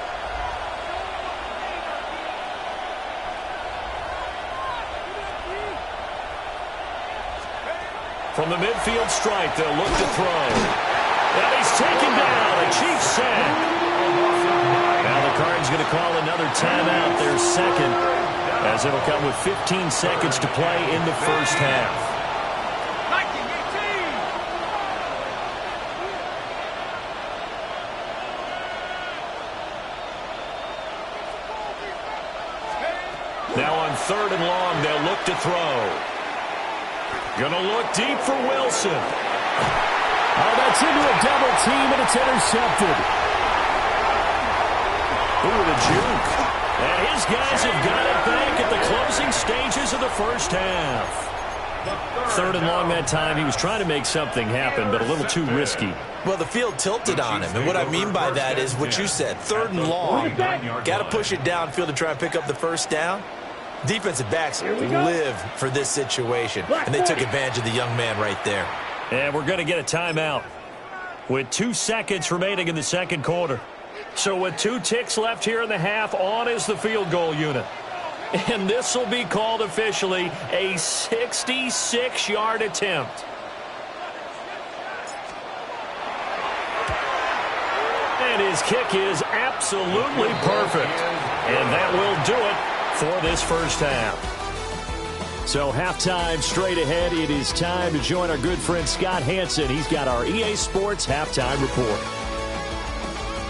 From the midfield stripe, they'll look to throw. And he's taken down. A Chiefs sack. Now the Cards going to call another timeout, their 2nd, as it'll come with 15 seconds to play in the first half. Now on 3rd and long, they'll look to throw. Gonna look deep for Wilson. Oh, that's into a double team, and it's intercepted. Ooh, the juke. And his guys have got it back at the closing stages of the first half. 3rd and long that time. He was trying to make something happen, but a little too risky. Well, the field tilted on him, and what I mean by that is what you said. 3rd and long. Got to push it downfield to try and pick up the 1st down. Defensive backs live for this situation, and they took advantage of the young man right there. And we're going to get a timeout with 2 seconds remaining in the 2nd quarter. So with 2 ticks left here in the half, on is the field goal unit. And this will be called officially a 66-yard attempt. And his kick is absolutely perfect. And that will do it for this first half. So halftime straight ahead. It is time to join our good friend Scott Hanson. He's got our EA Sports halftime report.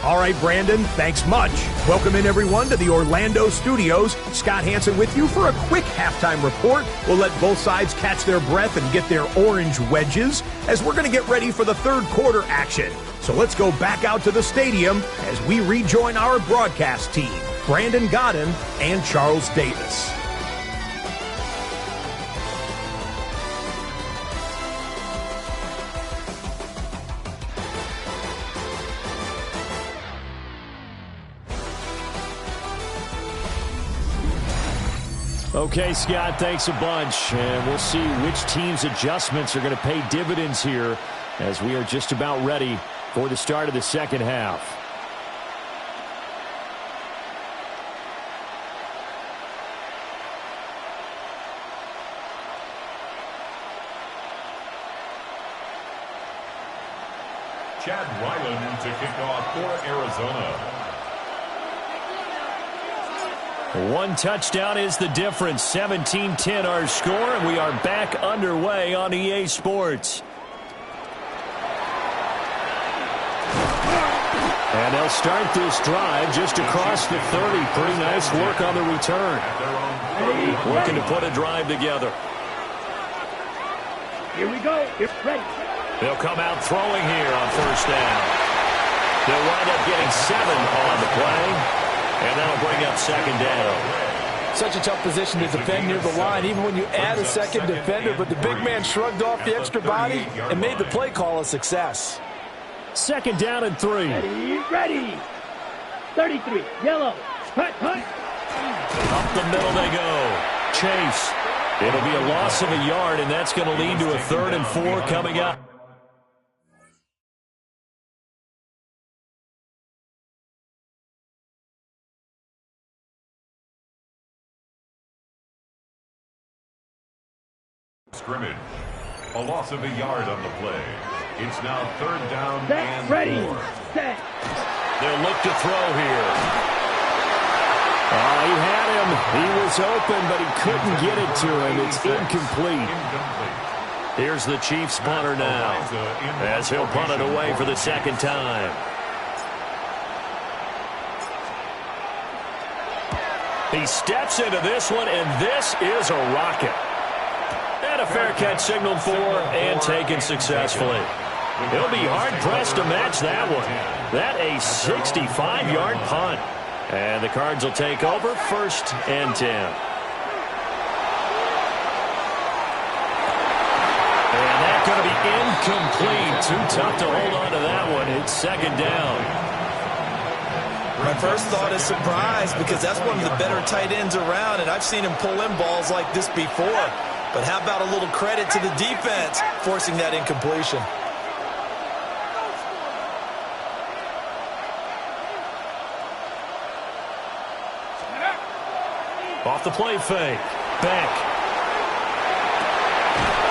All right, Brandon, thanks much. Welcome in, everyone, to the Orlando studios. Scott Hansen with you for a quick halftime report. We'll let both sides catch their breath and get their orange wedges as we're going to get ready for the third quarter action. So let's go back out to the stadium as we rejoin our broadcast team, Brandon Godden and Charles Davis. Okay, Scott, thanks a bunch. And we'll see which team's adjustments are going to pay dividends here as we are just about ready for the start of the second half. Chad Ryland to kick off for Arizona. One touchdown is the difference. 17-10 our score, and we are back underway on EA Sports. And they'll start this drive just across the 30. Pretty nice work on the return. Looking to put a drive together. Here we go. You're ready. They'll come out throwing here on first down. They'll wind up getting 7 on the play. And that'll bring up second down. Such a tough position to defend near the line, even when you add a second defender. But the big man shrugged off the extra body and made the play call a success. Second down and 3. Ready. 33. Yellow. Hut. Up the middle they go. Chase. It'll be a loss of a yard, and that's going to lead to a 3rd and 4 coming up. Scrimmage. A loss of a yard on the play. It's now 3rd down and ready. 4. Set. They'll look to throw here. Oh, he had him. He was open, but he couldn't get it to him. It's incomplete. Here's the Chiefs punter now as he'll punt it away for the second time. He steps into this one, and this is a rocket. And a fair catch signaled for and taken successfully. He'll be hard-pressed to match that one. That a 65-yard punt. And the Cards will take over 1st and 10. And that's going to be incomplete. Too tough to hold on to that one. It's second down. My first thought is surprise because that's one of the better tight ends around, and I've seen him pull in balls like this before. But how about a little credit to the defense forcing that incompletion? Off the play fake. Back.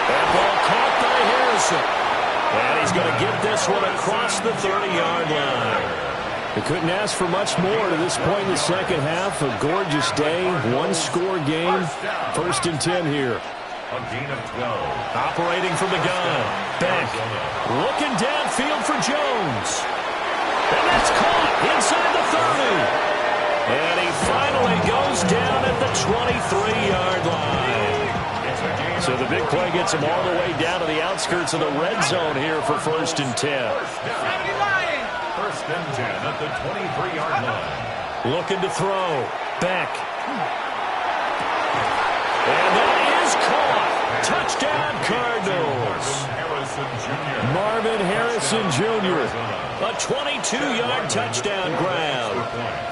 That ball caught by Harrison. And he's going to get this one across the 30-yard line. They couldn't ask for much more to this point in the second half. A gorgeous day, one-score game. 1st and 10 here. A gain of 12. Operating from the gun. Beck. Looking downfield for Jones. And that's caught inside the 30. And he finally goes down at the 23-yard line. So the big play gets him all the way down to the outskirts of the red zone here for 1st and 10. 1st and 10 at the 23-yard line. Looking to throw. Beck. And that is caught. Touchdown, Cardinals. Marvin Harrison Jr. A 22-yard touchdown grab.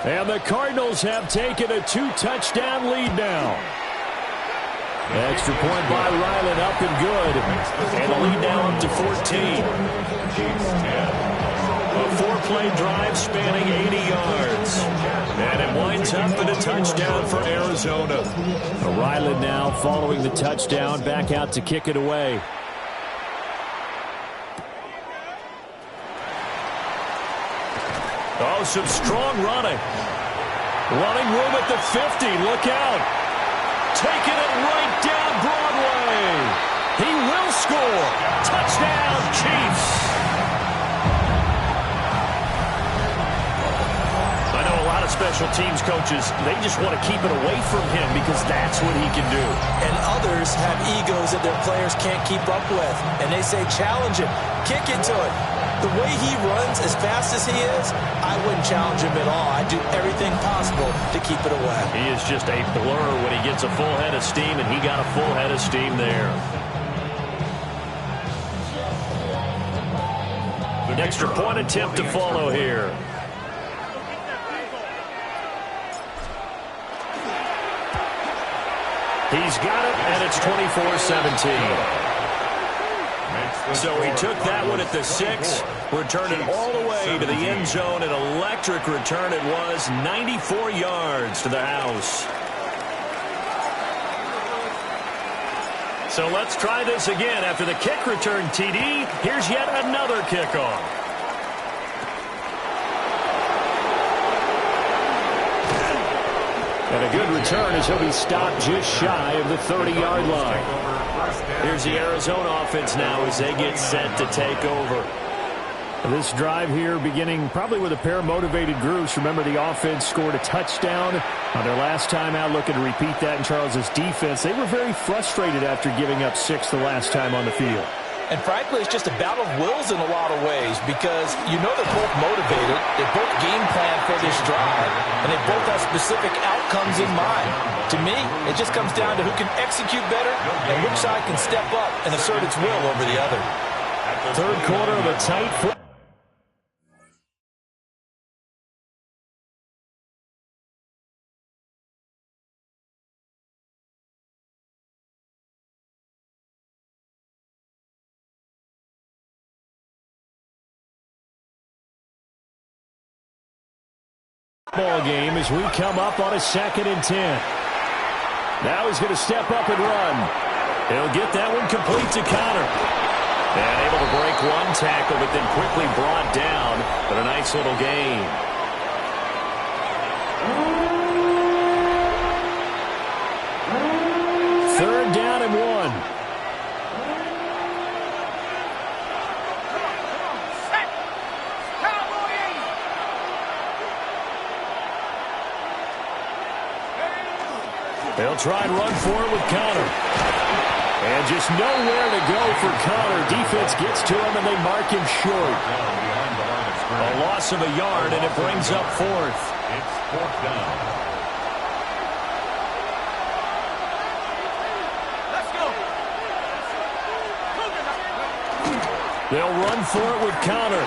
And the Cardinals have taken a 2-touchdown lead now. Extra point by Ryland up and good. And the lead now up to 14. A 4-play drive spanning 80 yards. And it winds up in a touchdown for Arizona. Ryland now following the touchdown, back out to kick it away. Oh, some strong running. Running room at the 50. Look out. Taking it right down Broadway. He will score. Touchdown, Chiefs. special teams coaches, they just want to keep it away from him because that's what he can do. And others have egos that their players can't keep up with. And they say, challenge him, kick it to him. The way he runs as fast as he is, I wouldn't challenge him at all. I'd do everything possible to keep it away. He is just a blur when he gets a full head of steam, and he got a full head of steam there. An extra point attempt to follow here. He's got it, and it's 24-17. So he took that one at the 6, returned it all the way to the end zone. An electric return it was, 94 yards to the house. So let's try this again. After the kick return TD, here's yet another kickoff. And a good return as he'll be stopped just shy of the 30-yard line. Here's the Arizona offense now as they get set to take over. This drive here beginning probably with a pair of motivated groups. Remember, the offense scored a touchdown on their last time out, looking to repeat that in Charles's defense. They were very frustrated after giving up 6 the last time on the field. And frankly, it's just a battle of wills in a lot of ways because you know they're both motivated, they both game plan for this drive, and they both have specific outcomes in mind. To me, it just comes down to who can execute better and which side can step up and assert its will over the other. Third quarter of a tight foot. Ball game as we come up on a 2nd and 10. Now he's going to step up and run. He'll get that one complete to Connor. And able to break one tackle, but then quickly brought down. But a nice little gain. Third down and 1. They'll try and run for it with Connor. And just nowhere to go for Connor. Defense gets to him, and they mark him short. A loss of a yard, and it brings up 4th. It's 4th down. Let's go. They'll run for it with Connor.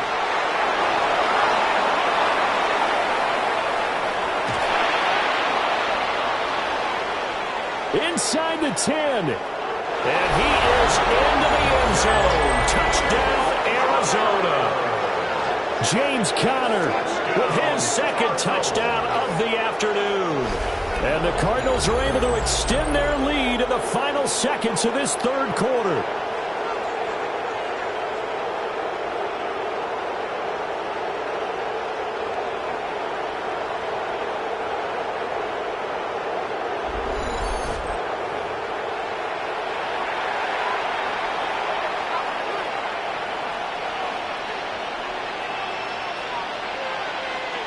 Inside the 10. And he is into the end zone. Touchdown, Arizona. James Conner with his 2nd touchdown of the afternoon. And the Cardinals are able to extend their lead in the final seconds of this 3rd quarter.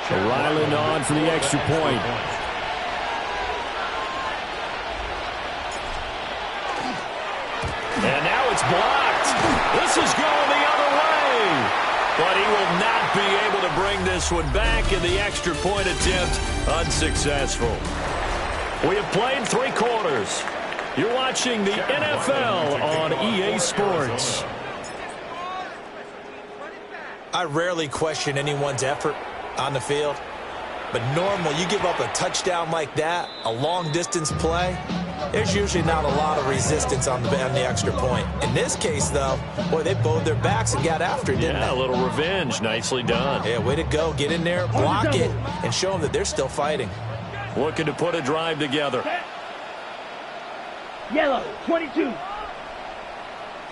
Ryland on for the extra point. And now it's blocked. This is going the other way. But he will not be able to bring this one back, and the extra point attempt unsuccessful. We have played 3 quarters. You're watching the NFL on EA Sports. I rarely question anyone's effort on the field, but normal, you give up a touchdown like that, a long-distance play, there's usually not a lot of resistance on the extra point. In this case, though, boy, they bowed their backs and got after it, didn't they? Yeah, a little revenge. Nicely done. Yeah, way to go. Get in there, block it, and show them that they're still fighting. Looking to put a drive together. Yellow, 22.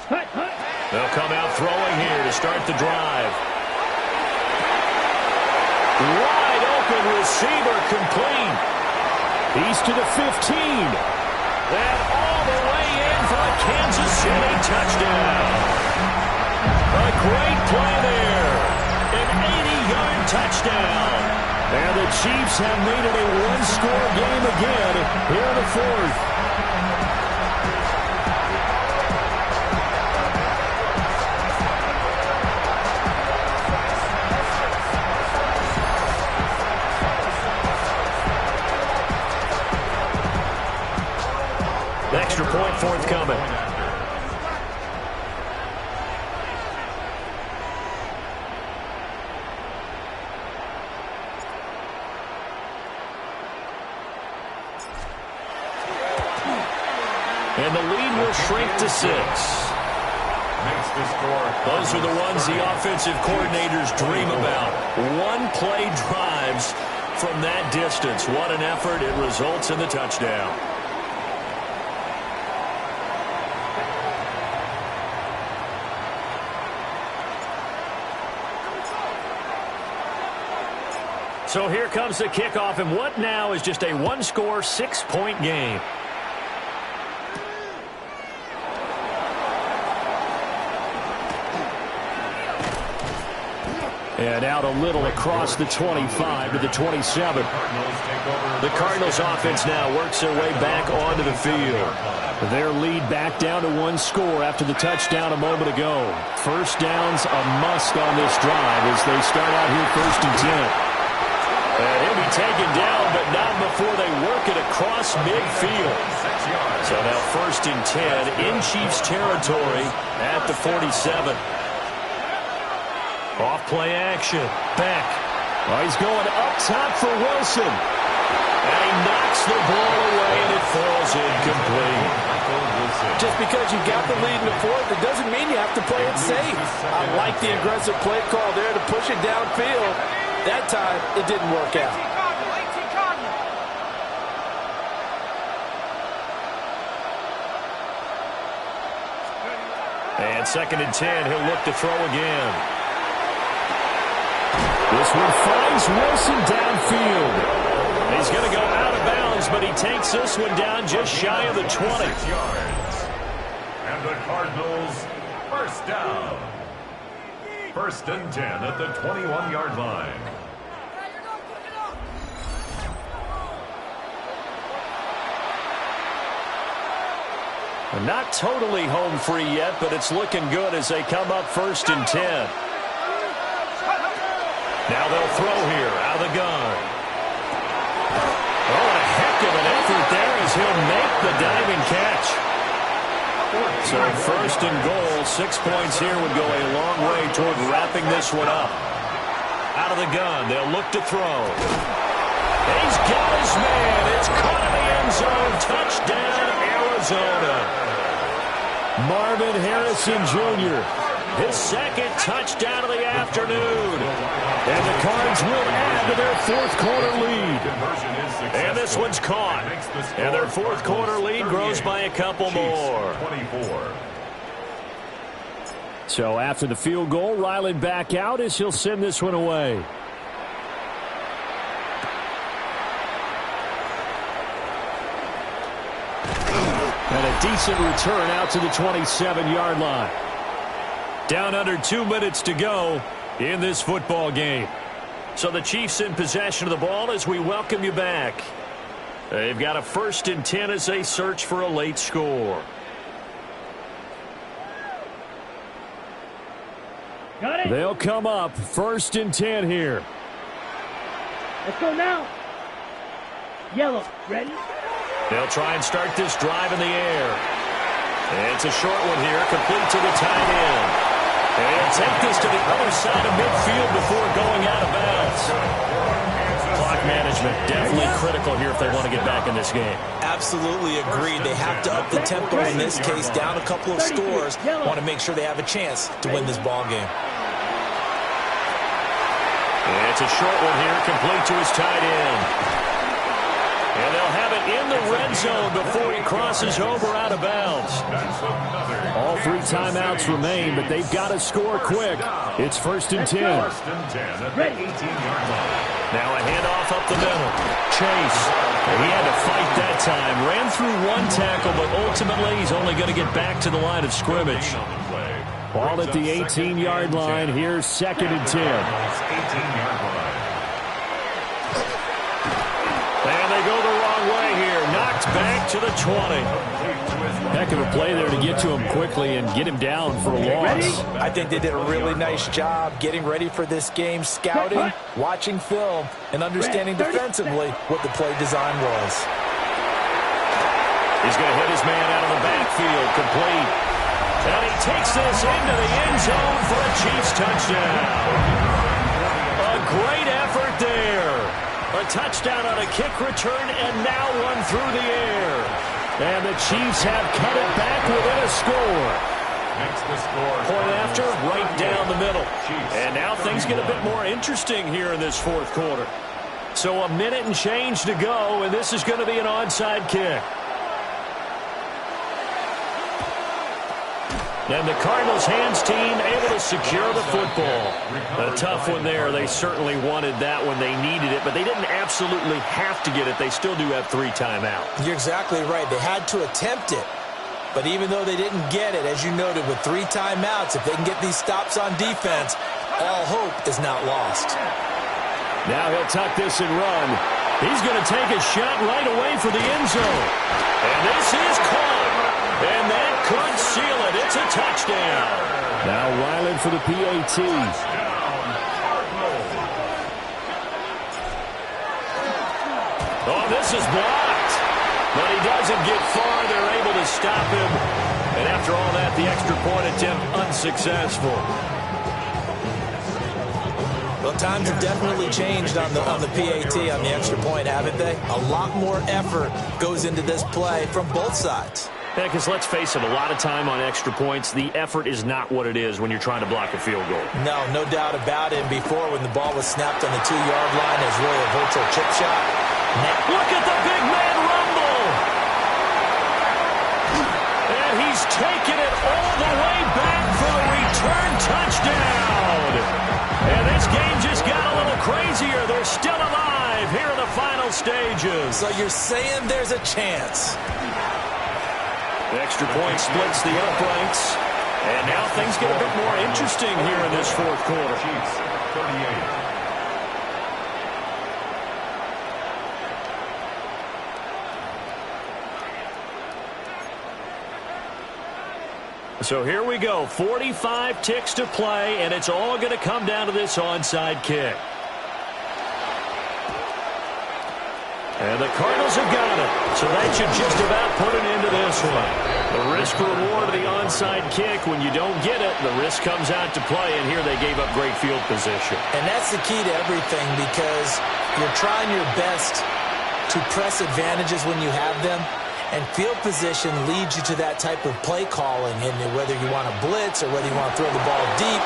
Hut, hut. They'll come out throwing here to start the drive. Wide open receiver complete. He's to the 15. And all the way in for a Kansas City touchdown. A great play there. An 80-yard touchdown. And the Chiefs have made it a one-score game again here in the fourth. Extra point forthcoming. And the lead will shrink to 6. Those are the ones the offensive coordinators dream about. One-play drives from that distance. What an effort. It results in the touchdown. So here comes the kickoff, and what now is just a one-score, 6-point game. And out a little across the 25 to the 27. The Cardinals offense now works their way back onto the field. Their lead back down to 1 score after the touchdown a moment ago. First down's a must on this drive as they start out here 1st and 10. And he'll be taken down, but not before they work it across midfield. So now 1st and 10 in Chiefs territory at the 47. Off play action. Beck. Oh, he's going up top for Wilson. And he knocks the ball away, and it falls incomplete. Just because you got the lead in the fourth, it doesn't mean you have to play it safe. I like the aggressive play call there to push it downfield. That time, it didn't work out. And 2nd and 10, he'll look to throw again. This one finds Wilson downfield. He's going to go out of bounds, but he takes this one down just shy of the 20. And the Cardinals, 1st down. 1st and 10 at the 21-yard line. Not totally home free yet, but it's looking good as they come up 1st and 10. Now they'll throw here out of the gun. Oh, a heck of an effort there as he'll make the diving catch. So 1st and goal, 6 points here would go a long way toward wrapping this one up. Out of the gun, they'll look to throw. He's got his man. It's caught in the end zone. Touchdown, Arizona. Marvin Harrison Jr., his 2nd touchdown of the afternoon. And the Cards will add to their 4th quarter lead. And this one's caught. And their 4th quarter lead grows by a couple more. So after the field goal, Ryland back out as he'll send this one away. And a decent return out to the 27-yard line. Down under 2 minutes to go in this football game. So the Chiefs in possession of the ball as we welcome you back. They've got a 1st and 10 as they search for a late score. They'll come up 1st and 10 here. Let's go now. Yellow, ready? They'll try and start this drive in the air. It's a short one here, complete to the tight end. And take this to the other side of midfield before going out of bounds. Clock management definitely critical here if they want to get back in this game. Absolutely agreed. They have to up the tempo in this case, down a couple of scores. Want to make sure they have a chance to win this ball game. It's a short one here, complete to his tight end. And they'll have it in the red zone before he crosses over out of bounds. All 3 timeouts remain, but they've got to score quick. It's 1st and 10. 1st and 10 at the 18-yard line. Now a handoff up the middle. Chase. He had to fight that time. Ran through 1 tackle, but ultimately he's only going to get back to the line of scrimmage. Ball at the 18-yard line. Here's 2nd and 10. 18-yard line. to the 20. Heck of a play there to get to him quickly and get him down for a loss. I think they did a really nice job getting ready for this game, scouting, watching film, and understanding defensively what the play design was. He's going to hit his man out of the backfield, complete. And he takes this into the end zone for a Chiefs touchdown. A great effort there. A touchdown on a kick return and now one through the air. And the Chiefs have cut it back within a score. Makes the score. Point after, right down the middle. And now things get a bit more interesting here in this fourth quarter. So a minute and change to go, and this is going to be an onside kick. And the Cardinals hands team able to secure the football. A tough one there. They certainly wanted that when they needed it, but they didn't absolutely have to get it. They still do have 3 timeouts. You're exactly right. They had to attempt it. But even though they didn't get it, as you noted, with 3 timeouts, if they can get these stops on defense, all hope is not lost. Now he'll tuck this and run. He's going to take a shot right away for the end zone. And this is caught. And that could seal it. It's a touchdown. Now Ryland for the PAT. Oh, this is blocked. But he doesn't get far. They're able to stop him. And after all that, the extra point attempt unsuccessful. Well, times have definitely changed on the PAT, on the extra point, haven't they? A lot more effort goes into this play from both sides. Yeah, because let's face it, a lot of time on extra points, the effort is not what it is when you're trying to block a field goal. No doubt about it. And before, when the ball was snapped on the 2-yard line, it was really a virtual chip shot. Now, look at the big man rumble! And he's taken it all the way back for the return touchdown! And this game just got a little crazier. They're still alive here in the final stages. So you're saying there's a chance? The extra point splits the uprights. And now things get a bit more interesting here in this fourth quarter. Chiefs, 38. So here we go. 45 ticks to play, and it's all going to come down to this onside kick. And the Cardinals have got it. So that should just about put an end to this one. The risk-reward of the onside kick, when you don't get it, the risk comes out to play, and here they gave up great field position. And that's the key to everything, because you're trying your best to press advantages when you have them, and field position leads you to that type of play calling, and whether you want to blitz or whether you want to throw the ball deep,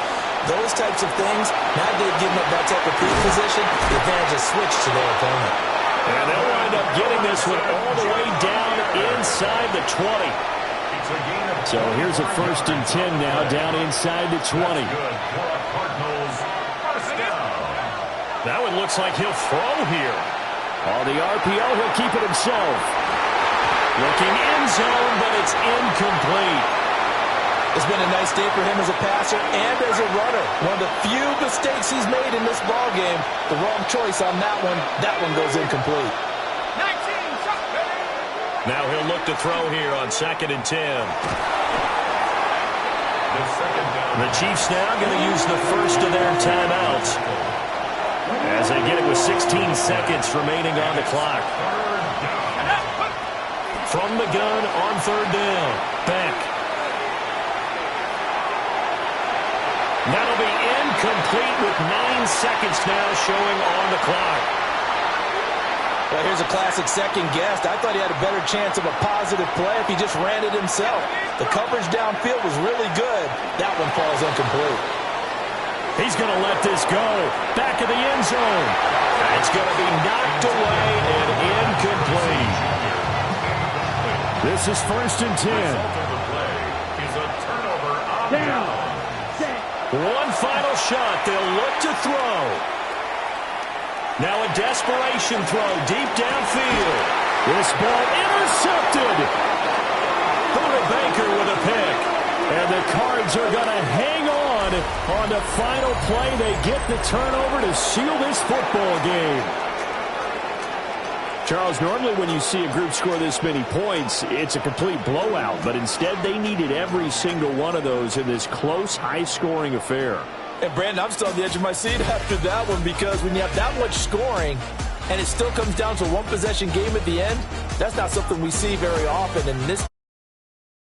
those types of things, now they've given up that type of field position, the advantage is switched to their opponent. And they'll wind up getting this one all the way down inside the 20. So here's a 1st and 10 now, down inside the 20. That one looks like he'll throw here. On the RPO, he'll keep it himself. Looking end zone, but it's incomplete. It's been a nice day for him as a passer and as a runner. One of the few mistakes he's made in this ballgame. The wrong choice on that one. That one goes incomplete. 19, shot. Now he'll look to throw here on 2nd and 10. The Chiefs now going to use the first of their timeouts as they get it with 16 seconds remaining on the clock. From the gun on 3rd down. Beck. That'll be incomplete with 9 seconds now showing on the clock. Well, here's a classic second guess. I thought he had a better chance of a positive play if he just ran it himself. The coverage downfield was really good. That one falls incomplete. He's going to let this go. Back of the end zone. It's going to be knocked away and incomplete. This is 1st and 10. One final shot. They'll look to throw. Now a desperation throw deep downfield. This ball intercepted. Buda Baker with a pick. And the Cards are going to hang on the final play. They get the turnover to seal this football game. Charles, normally when you see a group score this many points, it's a complete blowout. But instead, they needed every single one of those in this close, high-scoring affair. And, Brandon, I'm still on the edge of my seat after that one, because when you have that much scoring and it still comes down to a one-possession game at the end, that's not something we see very often. And in this